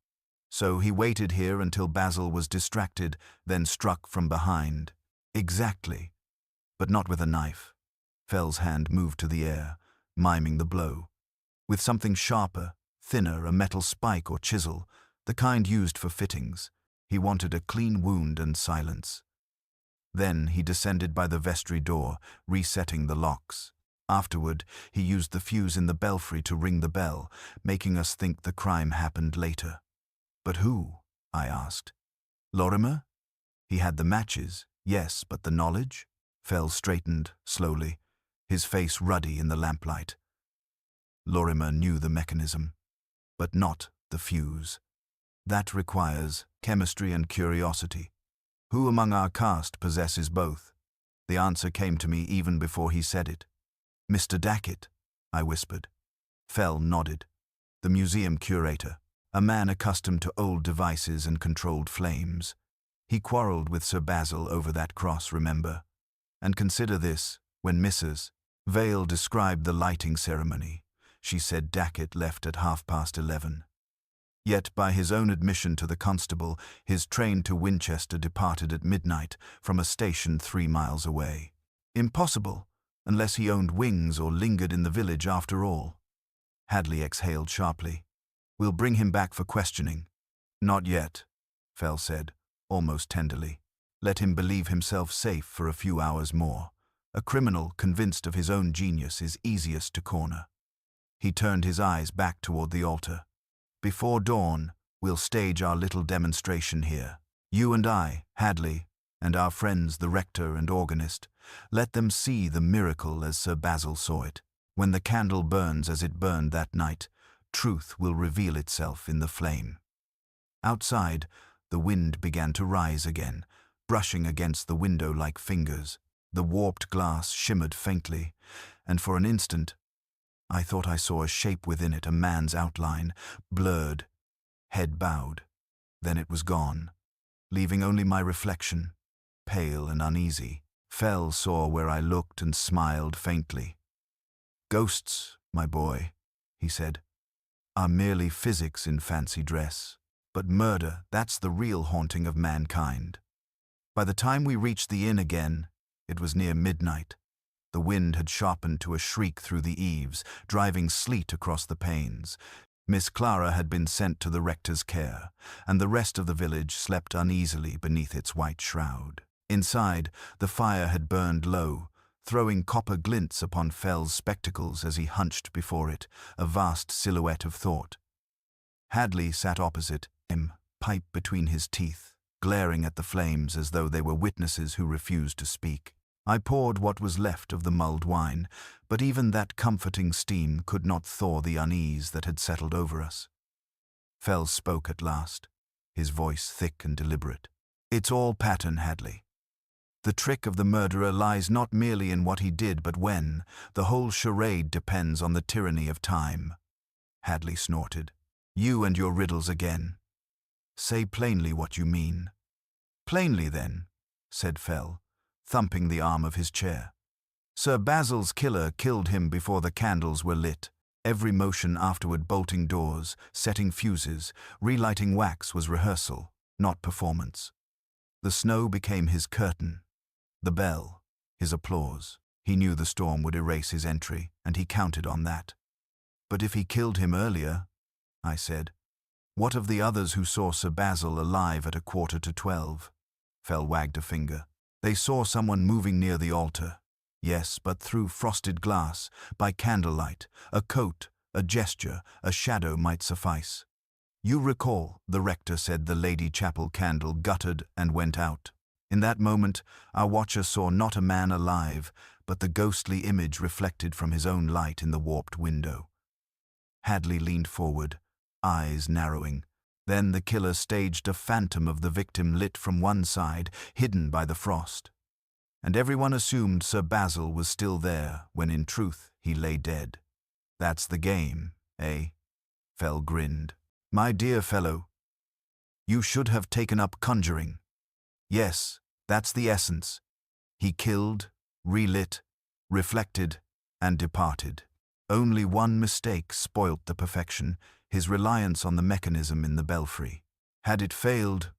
"So he waited here until Basil was distracted, then struck from behind." "Exactly. But not with a knife." Fell's hand moved to the air, miming the blow. "With something sharper, thinner, a metal spike or chisel, the kind used for fittings. He wanted a clean wound and silence. Then he descended by the vestry door, resetting the locks. Afterward, he used the fuse in the belfry to ring the bell, making us think the crime happened later." "But who?" I asked. "Lorimer?" He had the matches, yes, but the knowledge? Fell straightened, slowly, his face ruddy in the lamplight. Lorimer knew the mechanism, but not the fuse. That requires chemistry and curiosity. Who among our caste possesses both? The answer came to me even before he said it. Mr. Dackett, I whispered. Fell nodded. The museum curator, a man accustomed to old devices and controlled flames. He quarreled with Sir Basil over that cross, remember? And consider this, when Mrs. Vale described the lighting ceremony, she said Dackett left at 11:30. Yet, by his own admission to the constable, his train to Winchester departed at midnight from a station 3 miles away. Impossible, unless he owned wings or lingered in the village after all. Hadley exhaled sharply. We'll bring him back for questioning. Not yet, Fell said, almost tenderly. Let him believe himself safe for a few hours more. A criminal convinced of his own genius is easiest to corner. He turned his eyes back toward the altar. Before dawn, we'll stage our little demonstration here. You and I, Hadley, and our friends the rector and organist, let them see the miracle as Sir Basil saw it. When the candle burns as it burned that night, truth will reveal itself in the flame. Outside, the wind began to rise again, brushing against the window like fingers. The warped glass shimmered faintly, and for an instant, I thought I saw a shape within it, a man's outline, blurred, head bowed. Then it was gone, leaving only my reflection, pale and uneasy. Fell saw where I looked and smiled faintly. Ghosts, my boy, he said, are merely physics in fancy dress. But murder, that's the real haunting of mankind. By the time we reached the inn again, it was near midnight. The wind had sharpened to a shriek through the eaves, driving sleet across the panes. Miss Clara had been sent to the rector's care, and the rest of the village slept uneasily beneath its white shroud. Inside, the fire had burned low, throwing copper glints upon Fell's spectacles as he hunched before it, a vast silhouette of thought. Hadley sat opposite him, pipe between his teeth, glaring at the flames as though they were witnesses who refused to speak. I poured what was left of the mulled wine, but even that comforting steam could not thaw the unease that had settled over us. Fell spoke at last, his voice thick and deliberate. It's all pattern, Hadley. The trick of the murderer lies not merely in what he did, but when. The whole charade depends on the tyranny of time. Hadley snorted. You and your riddles again. Say plainly what you mean. Plainly, then, said Fell, thumping the arm of his chair. Sir Basil's killer killed him before the candles were lit. Every motion afterward, bolting doors, setting fuses, relighting wax, was rehearsal, not performance. The snow became his curtain, the bell, his applause. He knew the storm would erase his entry, and he counted on that. But if he killed him earlier, I said, what of the others who saw Sir Basil alive at 11:45? Fell wagged a finger. They saw someone moving near the altar. Yes, but through frosted glass, by candlelight. A coat, a gesture, a shadow might suffice. You recall, the rector said the Lady Chapel candle guttered and went out. In that moment, our watcher saw not a man alive, but the ghostly image reflected from his own light in the warped window. Hadley leaned forward, eyes narrowing. Then the killer staged a phantom of the victim lit from one side, hidden by the frost. And everyone assumed Sir Basil was still there, when in truth he lay dead. That's the game, eh? Fell grinned. My dear fellow, you should have taken up conjuring. Yes, that's the essence. He killed, relit, reflected, and departed. Only one mistake spoilt the perfection, his reliance on the mechanism in the belfry. Had it failed,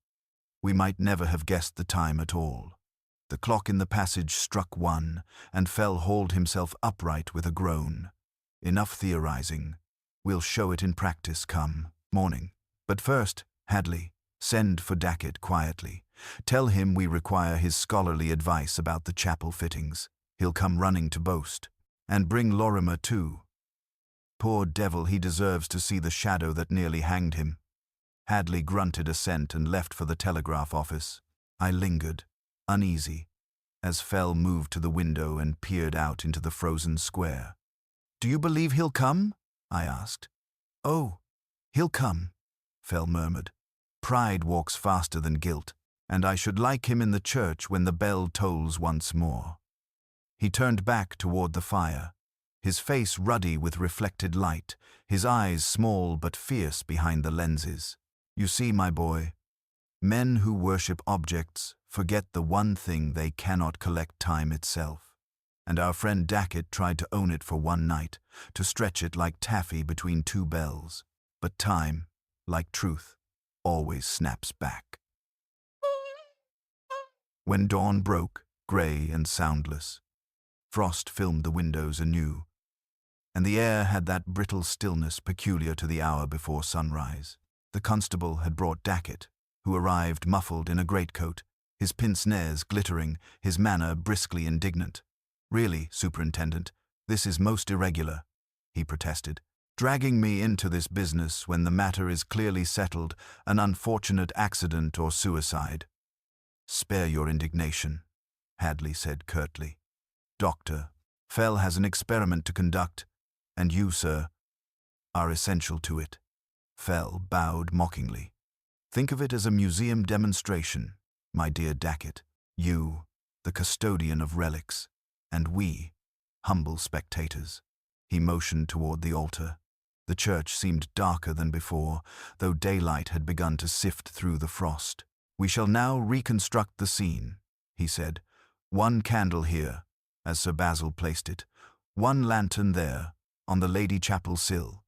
we might never have guessed the time at all. The clock in the passage struck 1, and Fell hauled himself upright with a groan. Enough theorizing. We'll show it in practice come morning. But first, Hadley, send for Dackett quietly. Tell him we require his scholarly advice about the chapel fittings. He'll come running to boast. And bring Lorimer too. Poor devil, he deserves to see the shadow that nearly hanged him. Hadley grunted assent and left for the telegraph office. I lingered, uneasy, as Fell moved to the window and peered out into the frozen square. "Do you believe he'll come?" I asked. "Oh, he'll come," Fell murmured. "Pride walks faster than guilt, and I should like him in the church when the bell tolls once more." He turned back toward the fire, his face ruddy with reflected light, his eyes small but fierce behind the lenses. "You see, my boy, men who worship objects forget the one thing they cannot collect: time itself. And our friend Dackett tried to own it for one night, to stretch it like taffy between two bells. But time, like truth, always snaps back." When dawn broke, gray and soundless, frost filmed the windows anew, and the air had that brittle stillness peculiar to the hour before sunrise. The constable had brought Dackett, who arrived muffled in a greatcoat, his pince-nez glittering, his manner briskly indignant. "Really, Superintendent, this is most irregular," he protested. "Dragging me into this business when the matter is clearly settled, an unfortunate accident or suicide." "Spare your indignation," Hadley said curtly. "Doctor, Fell has an experiment to conduct, and you, sir, are essential to it." Fell bowed mockingly. "Think of it as a museum demonstration, my dear Dackett. You, the custodian of relics, and we, humble spectators." He motioned toward the altar. The church seemed darker than before, though daylight had begun to sift through the frost. "We shall now reconstruct the scene," he said. "One candle here, as Sir Basil placed it. One lantern there, on the Lady Chapel sill.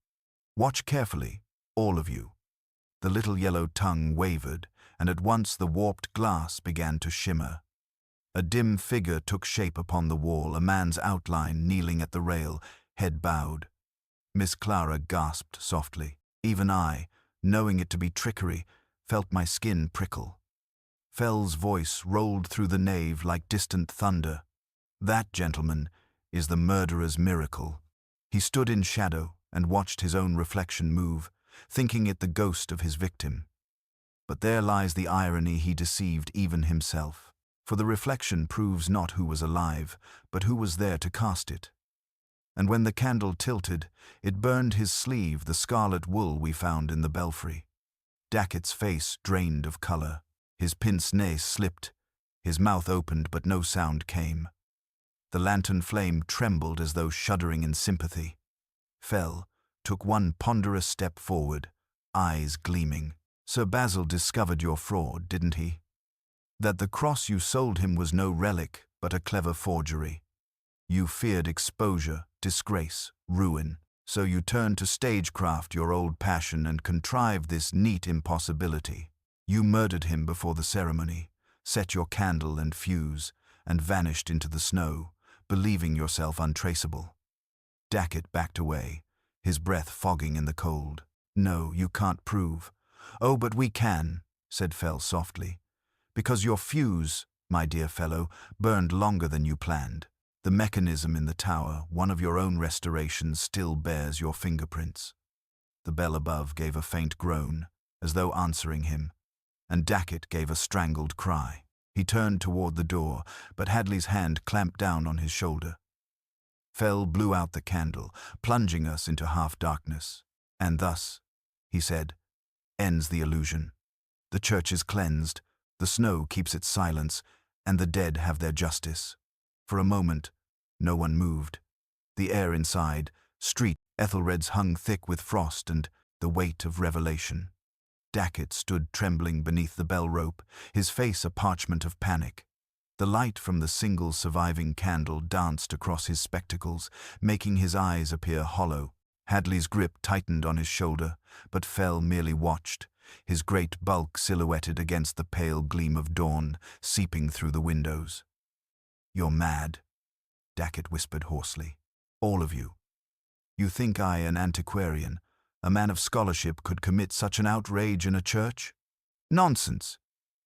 Watch carefully, all of you." The little yellow tongue wavered, and at once the warped glass began to shimmer. A dim figure took shape upon the wall, a man's outline kneeling at the rail, head bowed. Miss Clara gasped softly. Even I, knowing it to be trickery, felt my skin prickle. Fell's voice rolled through the nave like distant thunder. "That, gentlemen, is the murderer's miracle." He stood in shadow and watched his own reflection move, thinking it the ghost of his victim. But there lies the irony: he deceived even himself. For the reflection proves not who was alive, but who was there to cast it. And when the candle tilted, it burned his sleeve, the scarlet wool we found in the belfry. Dackett's face drained of color. His pince-nez slipped. His mouth opened, but no sound came. The lantern flame trembled as though shuddering in sympathy. Fell took one ponderous step forward, eyes gleaming. "Sir Basil discovered your fraud, didn't he? That the cross you sold him was no relic, but a clever forgery. You feared exposure, disgrace, ruin, so you turned to stagecraft, your old passion, and contrived this neat impossibility. You murdered him before the ceremony, set your candle and fuse, and vanished into the snow, believing yourself untraceable." Dackett backed away, his breath fogging in the cold. "No, you can't prove." "Oh, but we can," said Fell softly. "Because your fuse, my dear fellow, burned longer than you planned. The mechanism in the tower, one of your own restorations, still bears your fingerprints." The bell above gave a faint groan, as though answering him, and Dackett gave a strangled cry. He turned toward the door, but Hadley's hand clamped down on his shoulder. Fell blew out the candle, plunging us into half-darkness. "And thus," he said, "ends the illusion. The church is cleansed, the snow keeps its silence, and the dead have their justice." For a moment, no one moved. The air inside, street, Ethelred's hung thick with frost and the weight of revelation. Dackett stood trembling beneath the bell rope, his face a parchment of panic. The light from the single surviving candle danced across his spectacles, making his eyes appear hollow. Hadley's grip tightened on his shoulder, but Fell merely watched, his great bulk silhouetted against the pale gleam of dawn seeping through the windows. "You're mad," Dackett whispered hoarsely. "All of you. You think I, an antiquarian, a man of scholarship, could commit such an outrage in a church? Nonsense!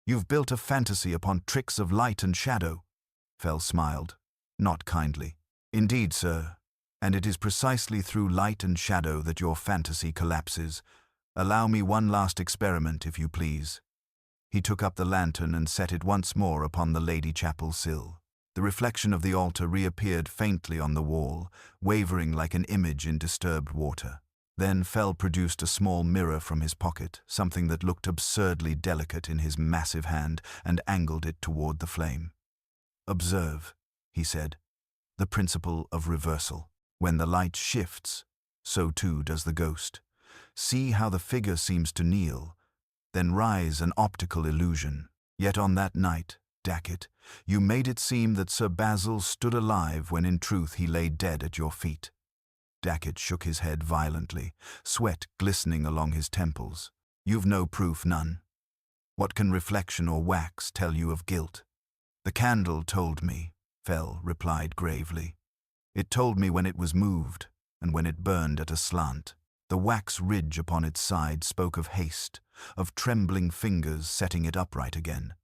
You've built a fantasy upon tricks of light and shadow." Fell smiled, not kindly. "Indeed, sir, and it is precisely through light and shadow that your fantasy collapses. Allow me one last experiment, if you please." He took up the lantern and set it once more upon the Lady Chapel sill. The reflection of the altar reappeared faintly on the wall, wavering like an image in disturbed water. Then Fell produced a small mirror from his pocket, something that looked absurdly delicate in his massive hand, and angled it toward the flame. "Observe," he said, "the principle of reversal. When the light shifts, so too does the ghost. See how the figure seems to kneel, then rise, an optical illusion. Yet on that night, Dackett, you made it seem that Sir Basil stood alive when in truth he lay dead at your feet." Dackett shook his head violently, sweat glistening along his temples. "You've no proof, none. What can reflection or wax tell you of guilt?" "The candle told me," Fell replied gravely. "It told me when it was moved, and when it burned at a slant. The wax ridge upon its side spoke of haste, of trembling fingers setting it upright again.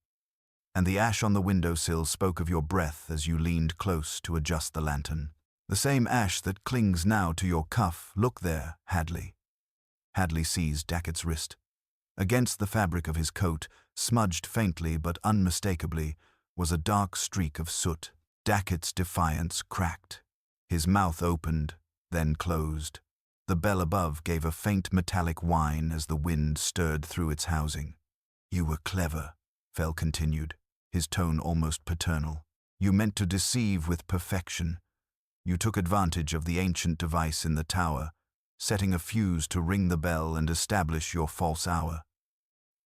And the ash on the windowsill spoke of your breath as you leaned close to adjust the lantern. The same ash that clings now to your cuff. Look there, Hadley." Hadley seized Dackett's wrist. Against the fabric of his coat, smudged faintly but unmistakably, was a dark streak of soot. Dackett's defiance cracked. His mouth opened, then closed. The bell above gave a faint metallic whine as the wind stirred through its housing. "You were clever," Fell continued, his tone almost paternal. "You meant to deceive with perfection. You took advantage of the ancient device in the tower, setting a fuse to ring the bell and establish your false hour.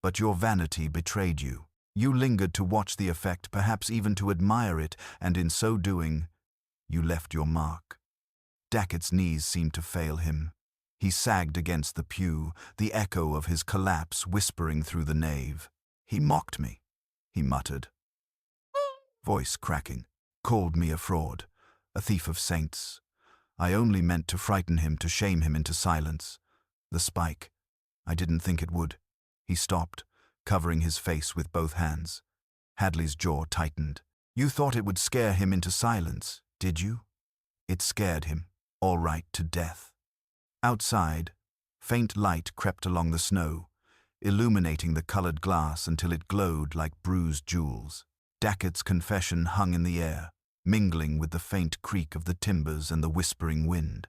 But your vanity betrayed you. You lingered to watch the effect, perhaps even to admire it, and in so doing, you left your mark." Dackett's knees seemed to fail him. He sagged against the pew, the echo of his collapse whispering through the nave. "He mocked me," he muttered, voice cracking. "Called me a fraud, a thief of saints. I only meant to frighten him, to shame him into silence. The spike, I didn't think it would." He stopped, covering his face with both hands. Hadley's jaw tightened. "You thought it would scare him into silence, did you?" It scared him, all right, to death. Outside, faint light crept along the snow, illuminating the colored glass until it glowed like bruised jewels. Dackett's confession hung in the air, mingling with the faint creak of the timbers and the whispering wind.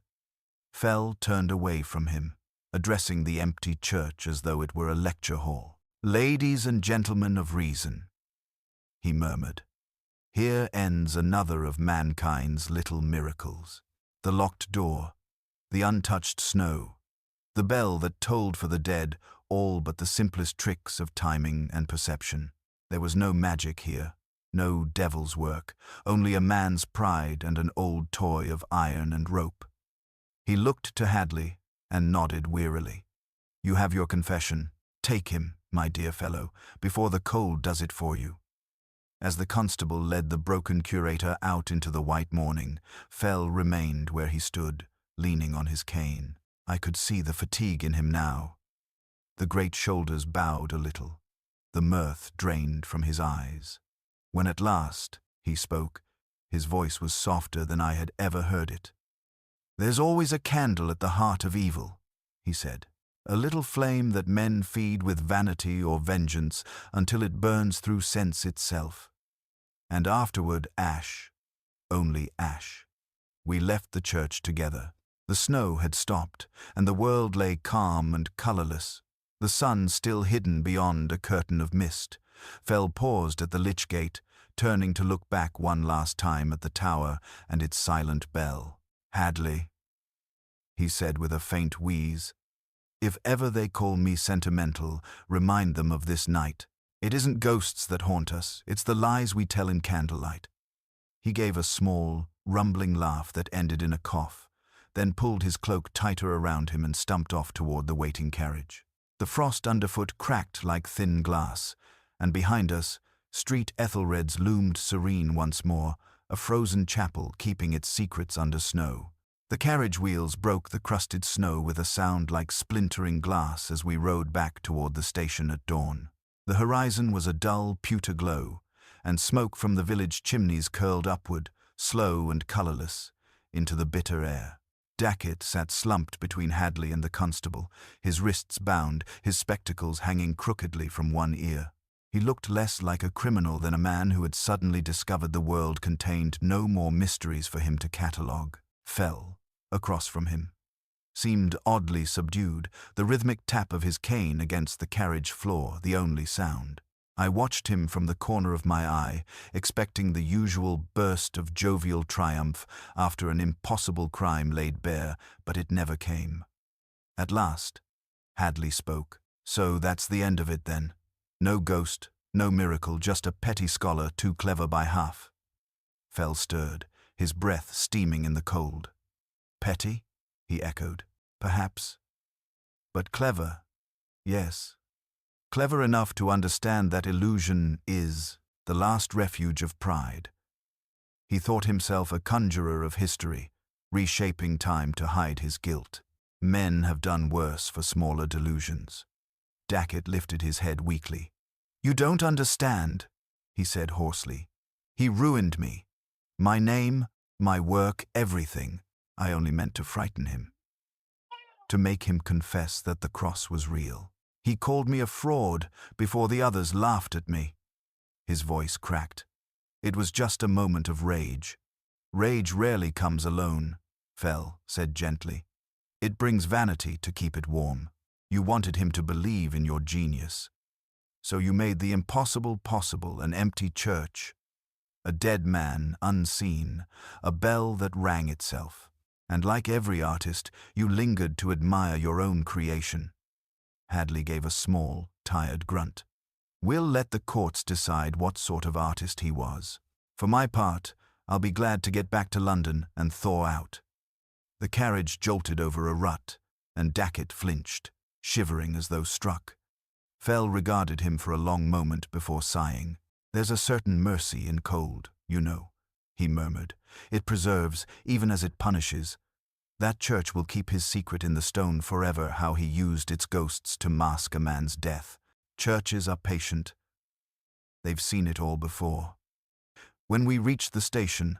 Fell turned away from him, addressing the empty church as though it were a lecture hall. "Ladies and gentlemen of reason," he murmured, "here ends another of mankind's little miracles. The locked door, the untouched snow, the bell that tolled for the dead, all but the simplest tricks of timing and perception. There was no magic here, no devil's work, only a man's pride and an old toy of iron and rope." He looked to Hadley and nodded wearily. "You have your confession. Take him, my dear fellow, before the cold does it for you." As the constable led the broken curator out into the white morning, Fell remained where he stood, leaning on his cane. I could see the fatigue in him now. The great shoulders bowed a little. The mirth drained from his eyes. When at last he spoke, his voice was softer than I had ever heard it. "There's always a candle at the heart of evil," he said. "A little flame that men feed with vanity or vengeance until it burns through sense itself. And afterward ash, only ash." We left the church together. The snow had stopped, and the world lay calm and colorless, the sun still hidden beyond a curtain of mist. Fell paused at the lich gate, turning to look back one last time at the tower and its silent bell. "Hadley," he said with a faint wheeze, "if ever they call me sentimental, remind them of this night. It isn't ghosts that haunt us, it's the lies we tell in candlelight." He gave a small, rumbling laugh that ended in a cough, then pulled his cloak tighter around him and stumped off toward the waiting carriage. The frost underfoot cracked like thin glass, and behind us, Street Ethelred's loomed serene once more, a frozen chapel keeping its secrets under snow. The carriage wheels broke the crusted snow with a sound like splintering glass as we rode back toward the station at dawn. The horizon was a dull pewter glow, and smoke from the village chimneys curled upward, slow and colorless, into the bitter air. Dackett sat slumped between Hadley and the constable, his wrists bound, his spectacles hanging crookedly from one ear. He looked less like a criminal than a man who had suddenly discovered the world contained no more mysteries for him to catalogue. Fell, across from him, seemed oddly subdued, the rhythmic tap of his cane against the carriage floor the only sound. I watched him from the corner of my eye, expecting the usual burst of jovial triumph after an impossible crime laid bare, but it never came. At last, Hadley spoke. "So that's the end of it then? No ghost, no miracle, just a petty scholar too clever by half." Fell stirred, his breath steaming in the cold. "Petty?" he echoed. "Perhaps. But clever, yes. Clever enough to understand that illusion is the last refuge of pride." He thought himself a conjurer of history, reshaping time to hide his guilt. Men have done worse for smaller delusions. Dackett lifted his head weakly. "You don't understand," he said hoarsely. "He ruined me. My name, my work, everything. I only meant to frighten him. To make him confess that the cross was real. He called me a fraud before the others laughed at me." His voice cracked. "It was just a moment of rage. Rage rarely comes alone," Fell said gently. "It brings vanity to keep it warm. You wanted him to believe in your genius. So you made the impossible possible, an empty church, a dead man unseen, a bell that rang itself. And like every artist, you lingered to admire your own creation." Hadley gave a small, tired grunt. "We'll let the courts decide what sort of artist he was. For my part, I'll be glad to get back to London and thaw out." The carriage jolted over a rut, and Dackett flinched, shivering as though struck. Fell regarded him for a long moment before sighing. "There's a certain mercy in cold, you know," he murmured. "It preserves, even as it punishes. That church will keep his secret in the stone forever, how he used its ghosts to mask a man's death. Churches are patient. They've seen it all before." When we reached the station,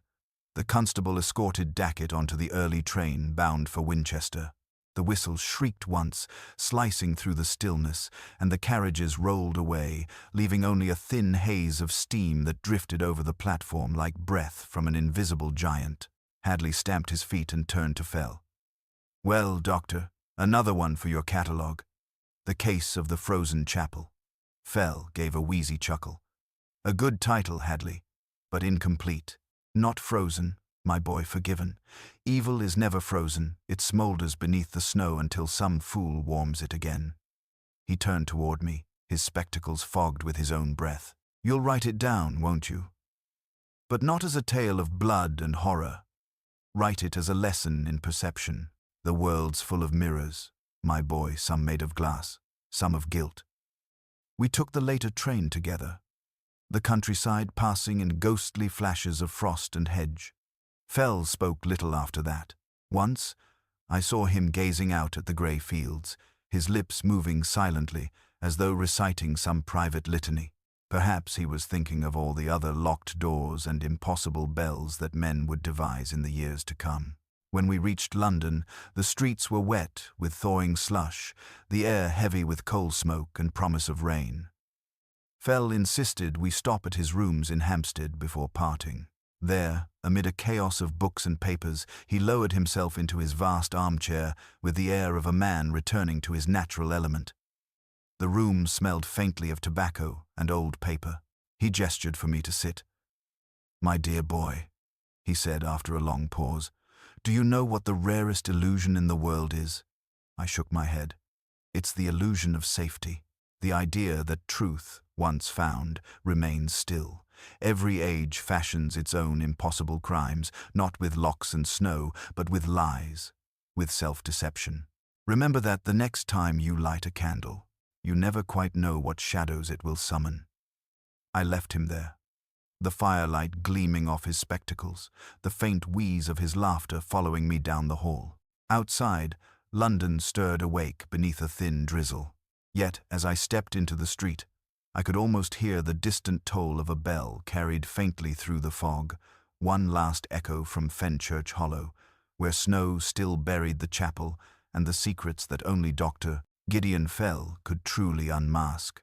the constable escorted Dackett onto the early train bound for Winchester. The whistle shrieked once, slicing through the stillness, and the carriages rolled away, leaving only a thin haze of steam that drifted over the platform like breath from an invisible giant. Hadley stamped his feet and turned to Fell. "Well, Doctor, another one for your catalogue. The Case of the Frozen Chapel." Fell gave a wheezy chuckle. "A good title, Hadley, but incomplete. Not frozen, my boy, forgiven. Evil is never frozen. It smoulders beneath the snow until some fool warms it again." He turned toward me, his spectacles fogged with his own breath. "You'll write it down, won't you? But not as a tale of blood and horror. Write it as a lesson in perception. The world's full of mirrors, my boy, some made of glass, some of guilt." We took the later train together, the countryside passing in ghostly flashes of frost and hedge. Fell spoke little after that. Once, I saw him gazing out at the grey fields, his lips moving silently, as though reciting some private litany. Perhaps he was thinking of all the other locked doors and impossible bells that men would devise in the years to come. When we reached London, the streets were wet with thawing slush, the air heavy with coal smoke and promise of rain. Fell insisted we stop at his rooms in Hampstead before parting. There, amid a chaos of books and papers, he lowered himself into his vast armchair with the air of a man returning to his natural element. The room smelled faintly of tobacco and old paper. He gestured for me to sit. "My dear boy," he said after a long pause, "do you know what the rarest illusion in the world is?" I shook my head. "It's the illusion of safety, the idea that truth, once found, remains still. Every age fashions its own impossible crimes, not with locks and snow, but with lies, with self-deception. Remember that the next time you light a candle. You never quite know what shadows it will summon." I left him there, the firelight gleaming off his spectacles, the faint wheeze of his laughter following me down the hall. Outside, London stirred awake beneath a thin drizzle. Yet, as I stepped into the street, I could almost hear the distant toll of a bell carried faintly through the fog, one last echo from Fenchurch Hollow, where snow still buried the chapel and the secrets that only Dr. Gideon Fell could truly unmask.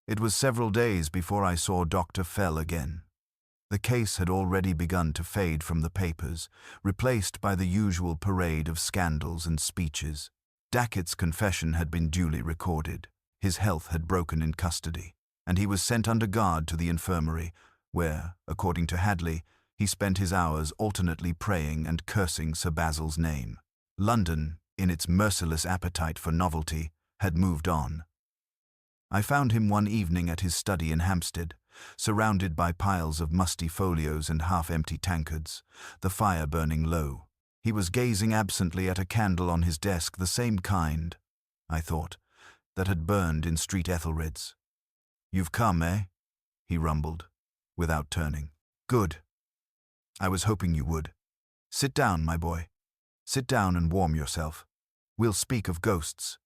It was several days before I saw Dr. Fell again. The case had already begun to fade from the papers, replaced by the usual parade of scandals and speeches. Dackett's confession had been duly recorded. His health had broken in custody, and he was sent under guard to the infirmary, where, according to Hadley, he spent his hours alternately praying and cursing Sir Basil's name. London, in its merciless appetite for novelty, had moved on. I found him one evening at his study in Hampstead, surrounded by piles of musty folios and half-empty tankards, the fire burning low. He was gazing absently at a candle on his desk, the same kind, I thought, that had burned in Street Ethelred's. "You've come, eh?" he rumbled, without turning. "Good. I was hoping you would. Sit down, my boy. Sit down and warm yourself. We'll speak of ghosts."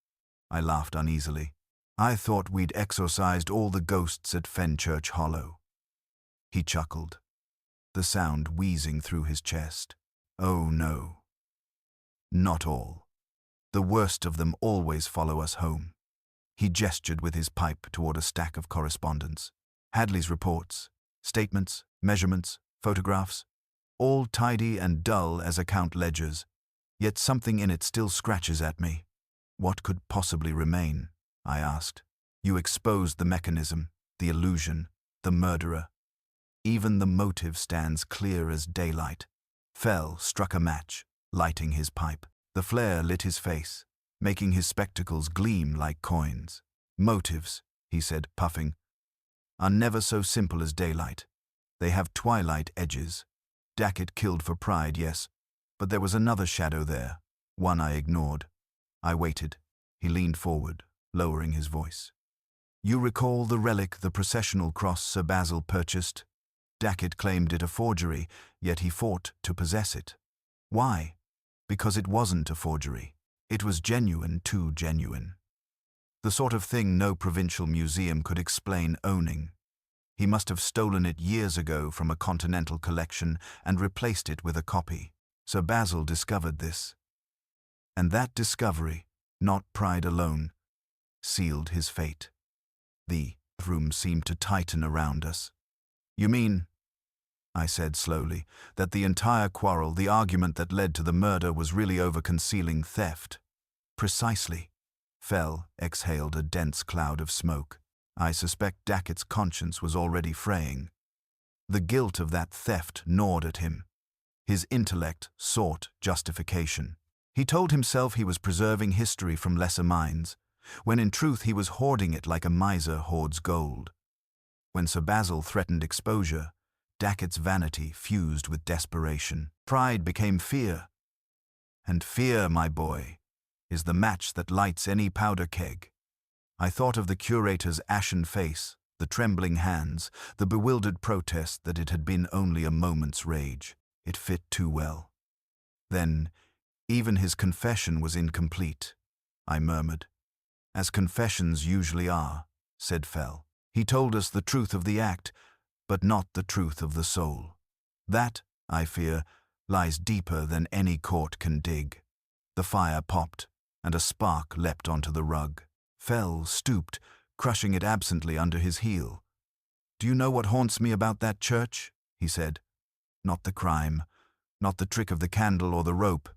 I laughed uneasily. "I thought we'd exorcised all the ghosts at Fenchurch Hollow." He chuckled, the sound wheezing through his chest. "Oh no. Not all. The worst of them always follow us home." He gestured with his pipe toward a stack of correspondence. Hadley's reports, statements, measurements, photographs, all tidy and dull as account ledgers, yet something in it still scratches at me. "What could possibly remain?" I asked. "You exposed the mechanism, the illusion, the murderer. Even the motive stands clear as daylight." Fell struck a match, lighting his pipe. The flare lit his face, making his spectacles gleam like coins. "Motives," he said, puffing, "are never so simple as daylight. They have twilight edges. Dackett killed for pride, yes, but there was another shadow there, one I ignored." I waited. He leaned forward, lowering his voice. "You recall the relic, the processional cross Sir Basil purchased? Dackett claimed it a forgery, yet he fought to possess it. Why? Because it wasn't a forgery. It was genuine, too genuine. The sort of thing no provincial museum could explain owning. He must have stolen it years ago from a continental collection and replaced it with a copy. Sir Basil discovered this. And that discovery, not pride alone, sealed his fate." The room seemed to tighten around us. "You mean," I said slowly, "that the entire quarrel, the argument that led to the murder, was really over concealing theft?" "Precisely." Fell exhaled a dense cloud of smoke. "I suspect Dackett's conscience was already fraying. The guilt of that theft gnawed at him. His intellect sought justification. He told himself he was preserving history from lesser minds, when in truth he was hoarding it like a miser hoards gold. When Sir Basil threatened exposure, Dackett's vanity fused with desperation. Pride became fear. And fear, my boy, is the match that lights any powder keg." I thought of the curator's ashen face, the trembling hands, the bewildered protest that it had been only a moment's rage. It fit too well. "Then, even his confession was incomplete," I murmured. "As confessions usually are," said Fell. "He told us the truth of the act, but not the truth of the soul. That, I fear, lies deeper than any court can dig." The fire popped, and a spark leapt onto the rug. Fell stooped, crushing it absently under his heel. "Do you know what haunts me about that church?" he said. "Not the crime, not the trick of the candle or the rope.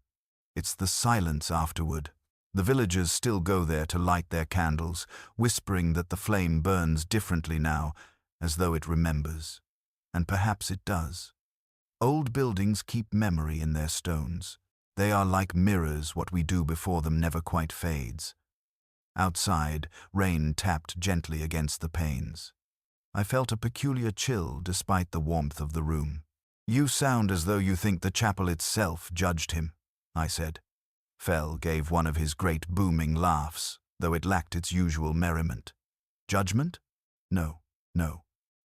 It's the silence afterward. The villagers still go there to light their candles, whispering that the flame burns differently now, as though it remembers. And perhaps it does. Old buildings keep memory in their stones. They are like mirrors, what we do before them never quite fades." Outside, rain tapped gently against the panes. I felt a peculiar chill despite the warmth of the room. "You sound as though you think the chapel itself judged him," I said. Fell gave one of his great booming laughs, though it lacked its usual merriment. "Judgment? No.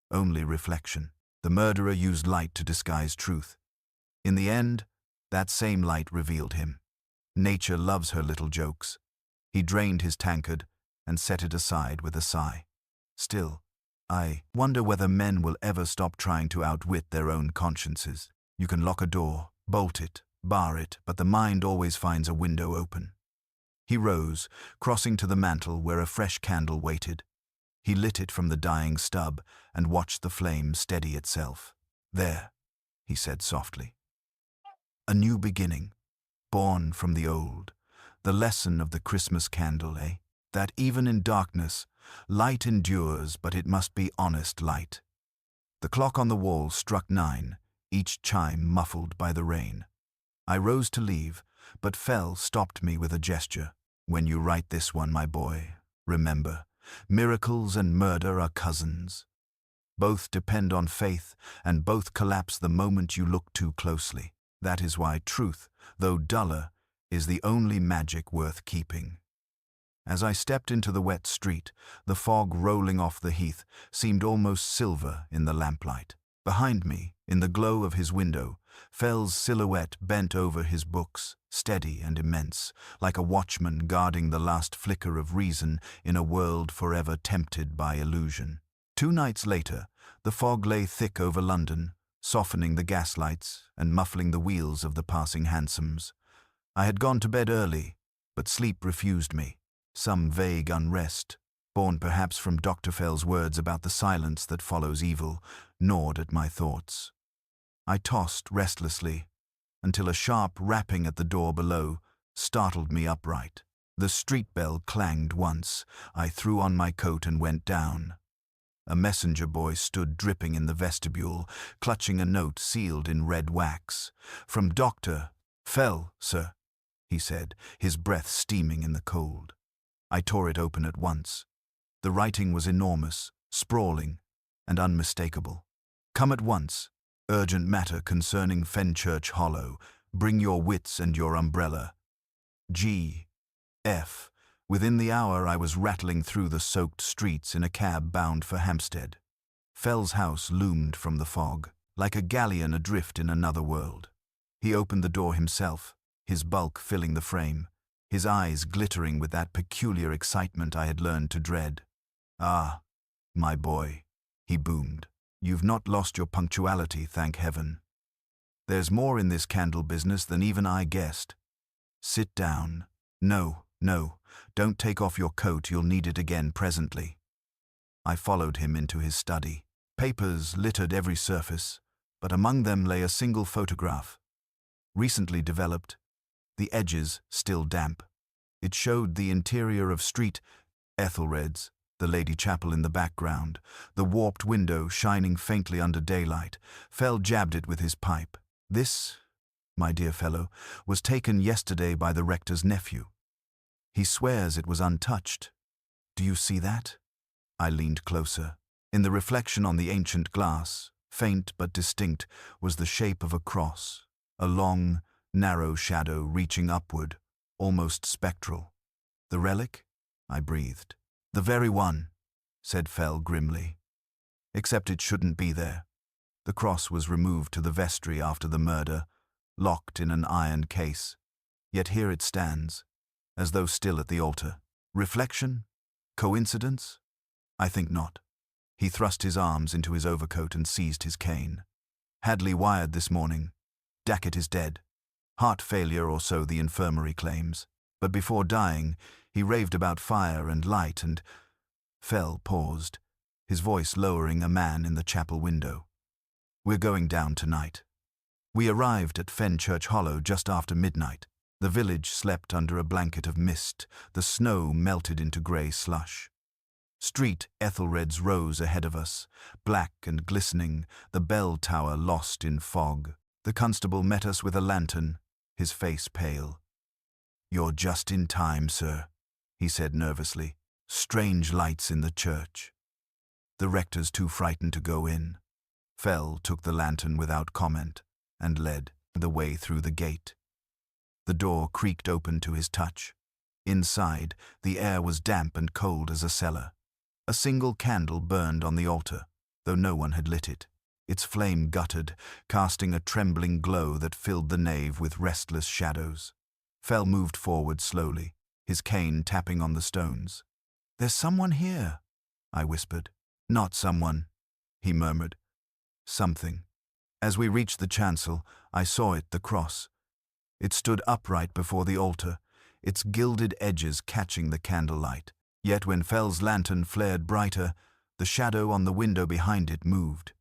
Only reflection. The murderer used light to disguise truth. In the end, that same light revealed him. Nature loves her little jokes." He drained his tankard and set it aside with a sigh. "Still, I wonder whether men will ever stop trying to outwit their own consciences. You can lock a door, bolt it, bar it, but the mind always finds a window open." He rose, crossing to the mantel where a fresh candle waited. He lit it from the dying stub and watched the flame steady itself. "There," he said softly. "A new beginning, born from the old. The lesson of the Christmas candle, eh? That even in darkness, light endures, but it must be honest light." The clock on the wall struck 9, each chime muffled by the rain. I rose to leave, but Fell stopped me with a gesture. "When you write this one, my boy, remember, miracles and murder are cousins. Both depend on faith, and both collapse the moment you look too closely. That is why truth, though duller, is the only magic worth keeping." As I stepped into the wet street, the fog rolling off the heath seemed almost silver in the lamplight. Behind me, in the glow of his window, Fell's silhouette bent over his books, steady and immense, like a watchman guarding the last flicker of reason in a world forever tempted by illusion. 2 nights later, the fog lay thick over London, softening the gaslights and muffling the wheels of the passing hansoms. I had gone to bed early, but sleep refused me. Some vague unrest, born perhaps from Dr. Fell's words about the silence that follows evil, gnawed at my thoughts. I tossed restlessly, until a sharp rapping at the door below startled me upright. The street bell clanged once. I threw on my coat and went down. A messenger boy stood dripping in the vestibule, clutching a note sealed in red wax. "From Dr. Fell, sir," he said, his breath steaming in the cold. I tore it open at once. The writing was enormous, sprawling, and unmistakable. "Come at once. Urgent matter concerning Fenchurch Hollow. Bring your wits and your umbrella. G. F." Within the hour I was rattling through the soaked streets in a cab bound for Hampstead. Fell's house loomed from the fog, like a galleon adrift in another world. He opened the door himself, his bulk filling the frame, his eyes glittering with that peculiar excitement I had learned to dread. "Ah, my boy," he boomed, "you've not lost your punctuality, thank heaven. There's more in this candle business than even I guessed. Sit down. No, don't take off your coat, you'll need it again presently." I followed him into his study. Papers littered every surface, but among them lay a single photograph. Recently developed, the edges still damp. It showed the interior of Street Ethelred's, the Lady Chapel in the background, the warped window shining faintly under daylight. Fell jabbed it with his pipe. "This, my dear fellow, was taken yesterday by the rector's nephew. He swears it was untouched. Do you see that?" I leaned closer. In the reflection on the ancient glass, faint but distinct, was the shape of a cross, a long, narrow shadow reaching upward, almost spectral. "The relic?" I breathed. "The very one," said Fell grimly. "Except it shouldn't be there. The cross was removed to the vestry after the murder, locked in an iron case. Yet here it stands, as though still at the altar. Reflection? Coincidence? I think not." He thrust his arms into his overcoat and seized his cane. "Hadley wired this morning. Dackett is dead. Heart failure or so the infirmary claims. But before dying, he raved about fire and light and—" Fell paused, his voice lowering a man in the chapel window. "We're going down tonight." We arrived at Fenchurch Hollow just after midnight. The village slept under a blanket of mist, the snow melted into grey slush. Street Ethelred's rose ahead of us, black and glistening, the bell tower lost in fog. The constable met us with a lantern, his face pale. "You're just in time, sir," he said nervously. "Strange lights in the church. The rector's too frightened to go in." Fell took the lantern without comment and led the way through the gate. The door creaked open to his touch. Inside, the air was damp and cold as a cellar. A single candle burned on the altar, though no one had lit it. Its flame guttered, casting a trembling glow that filled the nave with restless shadows. Fell moved forward slowly, his cane tapping on the stones. "There's someone here," I whispered. "Not someone," he murmured. "Something." As we reached the chancel, I saw it, the cross. It stood upright before the altar, its gilded edges catching the candlelight. Yet when Fell's lantern flared brighter, the shadow on the window behind it moved.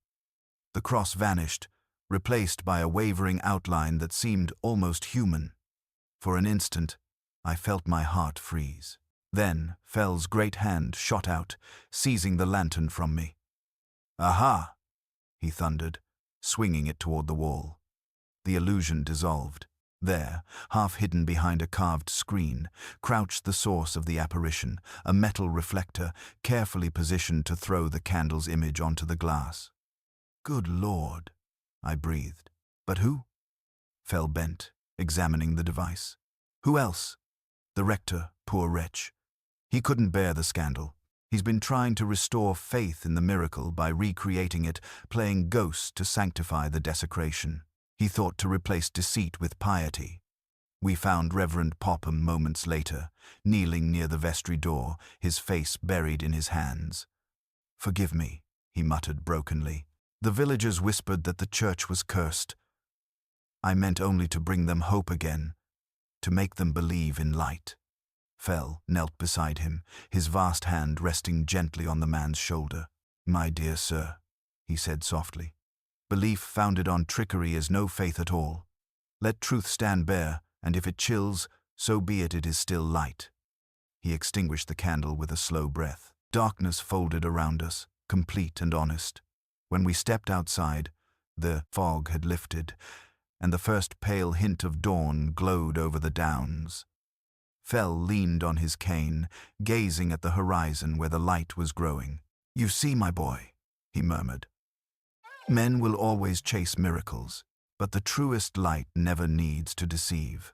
The cross vanished, replaced by a wavering outline that seemed almost human. For an instant, I felt my heart freeze. Then Fell's great hand shot out, seizing the lantern from me. "Aha!" he thundered, swinging it toward the wall. The illusion dissolved. There, half hidden behind a carved screen, crouched the source of the apparition, a metal reflector carefully positioned to throw the candle's image onto the glass. "Good Lord," I breathed. "But who?" Fell bent, examining the device. "Who else? The rector, poor wretch. He couldn't bear the scandal. He's been trying to restore faith in the miracle by recreating it, playing ghosts to sanctify the desecration. He thought to replace deceit with piety. We found Reverend Popham moments later, kneeling near the vestry door, his face buried in his hands. "Forgive me," he muttered brokenly. "The villagers whispered that the church was cursed. I meant only to bring them hope again, to make them believe in light." Fell knelt beside him, his vast hand resting gently on the man's shoulder. "My dear sir," he said softly, "belief founded on trickery is no faith at all. Let truth stand bare, and if it chills, so be it, it is still light." He extinguished the candle with a slow breath. Darkness folded around us, complete and honest. When we stepped outside, the fog had lifted, and the first pale hint of dawn glowed over the downs. Fell leaned on his cane, gazing at the horizon where the light was growing. "You see, my boy," he murmured, "men will always chase miracles, but the truest light never needs to deceive."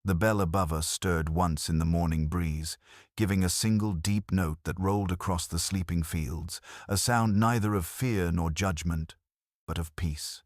The bell above us stirred once in the morning breeze, giving a single deep note that rolled across the sleeping fields, a sound neither of fear nor judgment, but of peace.